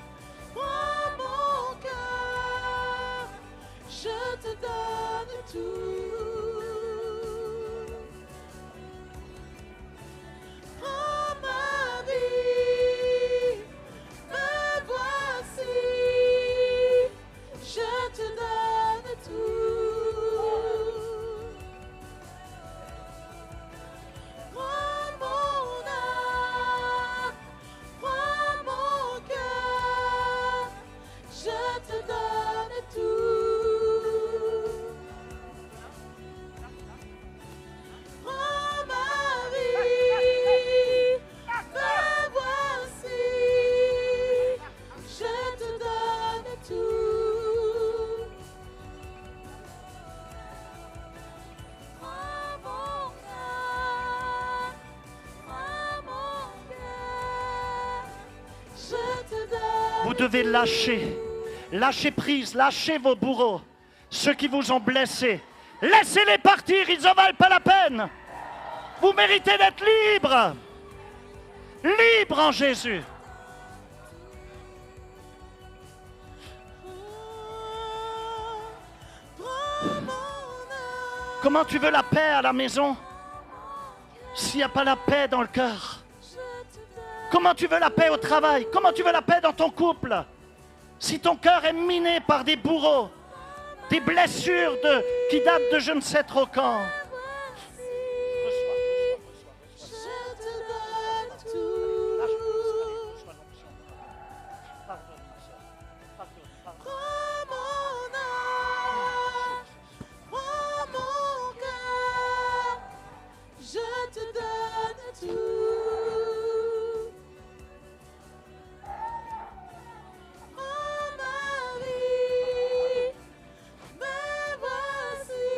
prends mon cœur, je te donne tout. Prends ma vie, me voici, je te donne tout. Prends mon âme, prends mon cœur, je te donne tout. Prends ma vie, me voici, je te donne tout. Prends mon âme, prends mon cœur, je te donne. Vous devez lâcher prise, lâcher vos bourreaux, ceux qui vous ont blessés. Laissez-les partir, ils en valent pas la peine. Vous méritez d'être libre. Libre en Jésus. Prends mon âme, Comment tu veux la paix à la maison s'il n'y a pas la paix dans le cœur? je te donne. Comment tu veux la paix au travail? Comment tu veux la paix dans ton couple si ton cœur est miné par des bourreaux, des blessures qui datent de je ne sais trop quand? Je te donne tout. Prends mon âme, prends mon cœur, je te donne tout. Prends ma vie, me voici,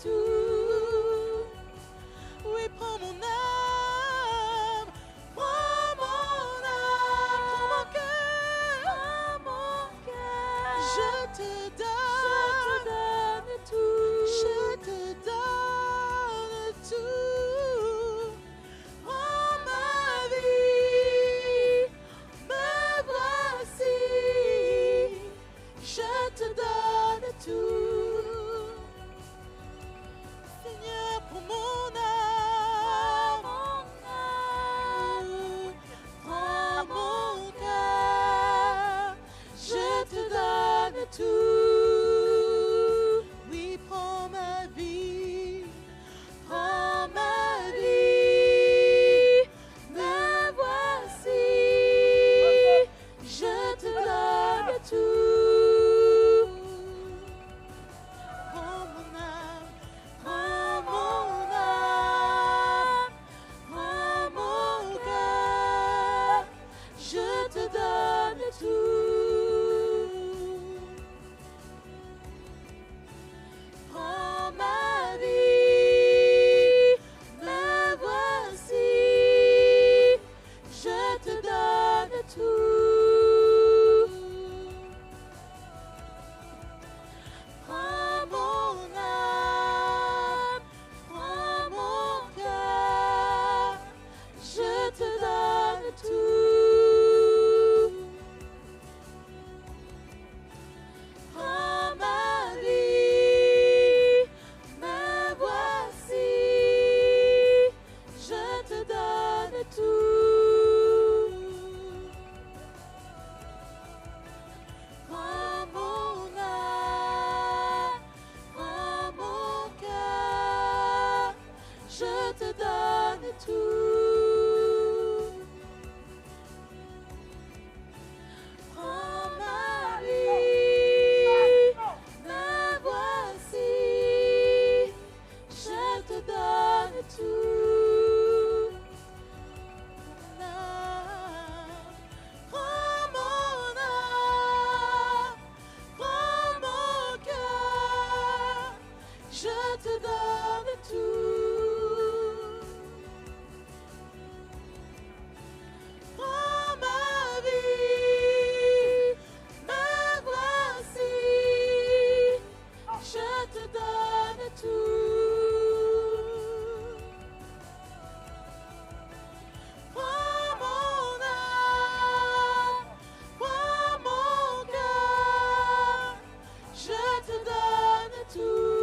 tout. Oui, prends mon âme, prends mon âme, prends mon cœur, je te donne tout, je te donne tout. Prends ma vie, me voici, je te donne tout. Seigneur, pour mon âme, prends mon cœur, je te donne tout. Oui, prends ma vie, me voici, je te donne tout. Prends mon âme, prends mon cœur, je te donne tout. Prends ma vie, me voici, je te donne tout. Prends mon âme, prends mon cœur, je te donne tout. Prends ma vie, me voici, je te donne tout. Prends mon âme, prends mon cœur, je te donne tout. Prends ma vie, me voici, je te donne tout. Prends mon âme, prends mon cœur, je te donne tout. Prends ma vie, me voici, je te donne tout. Prends mon âme, prends mon cœur, je te donne tout.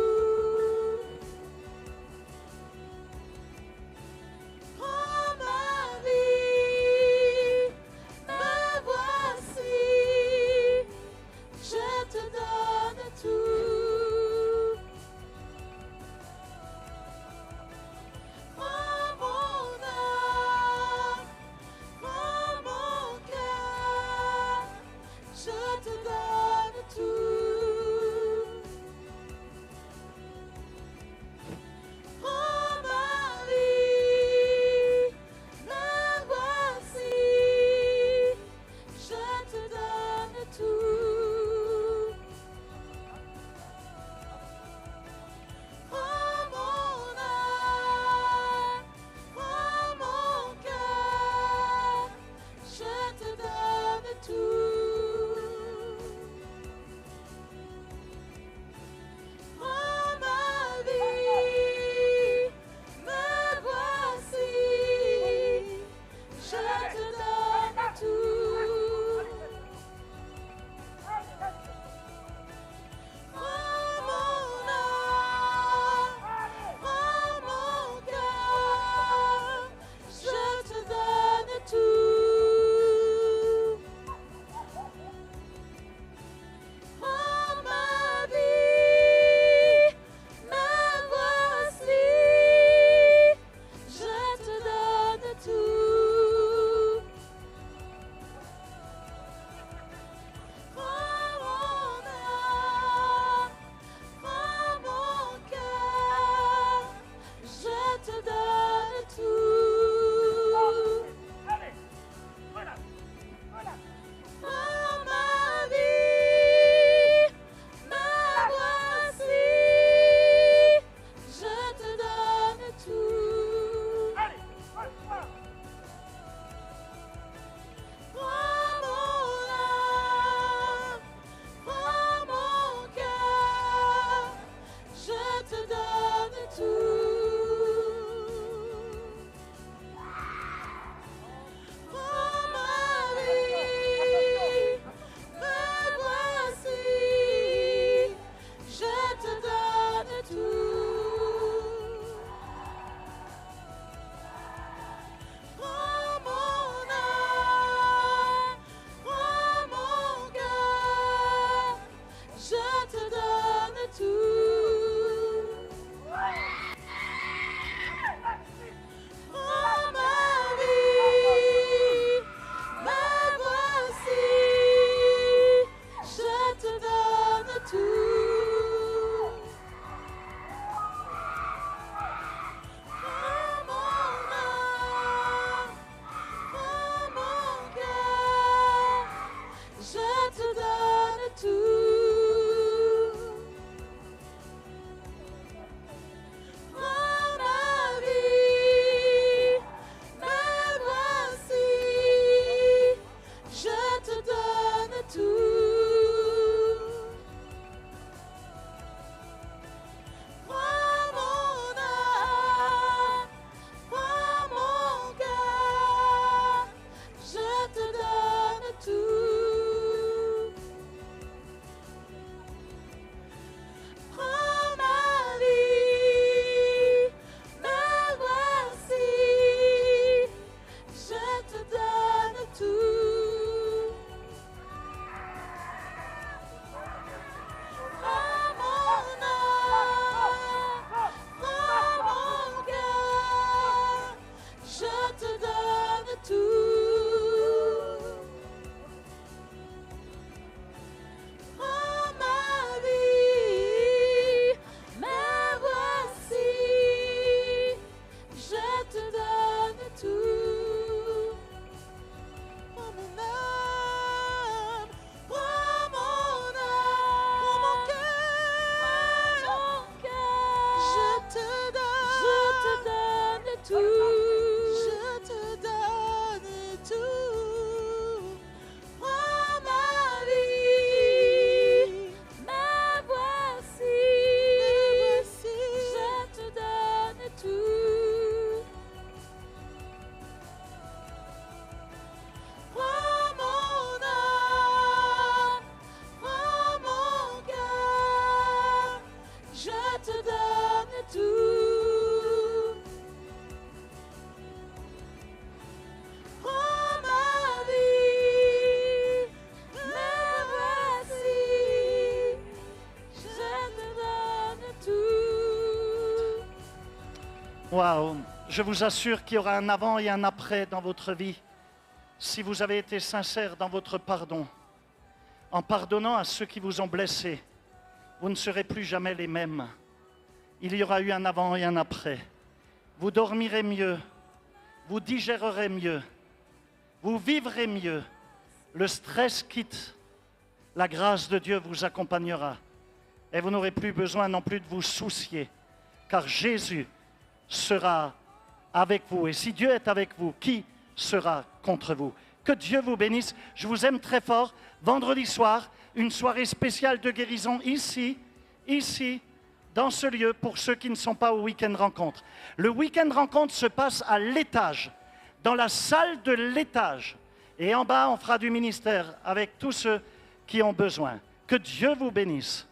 tout. Je te donne tout. Prends ma vie. Me voici. Je te donne tout. Prends mon âme. Prends mon cœur. Je te donne tout. Prends ma vie, me voici, je te donne tout. Waouh! Je vous assure qu'il y aura un avant et un après dans votre vie si vous avez été sincère dans votre pardon. En pardonnant à ceux qui vous ont blessés, vous ne serez plus jamais les mêmes. Il y aura eu un avant et un après. Vous dormirez mieux, vous digérerez mieux, vous vivrez mieux. Le stress quitte. La grâce de Dieu vous accompagnera. Et vous n'aurez plus besoin non plus de vous soucier, car Jésus sera avec vous. Et si Dieu est avec vous, qui sera contre vous? Que Dieu vous bénisse. Je vous aime très fort. Vendredi soir, une soirée spéciale de guérison ici, dans ce lieu, pour ceux qui ne sont pas au week-end rencontre. Le week-end rencontre se passe à l'étage, dans la salle de l'étage. Et en bas, on fera du ministère avec tous ceux qui ont besoin. Que Dieu vous bénisse.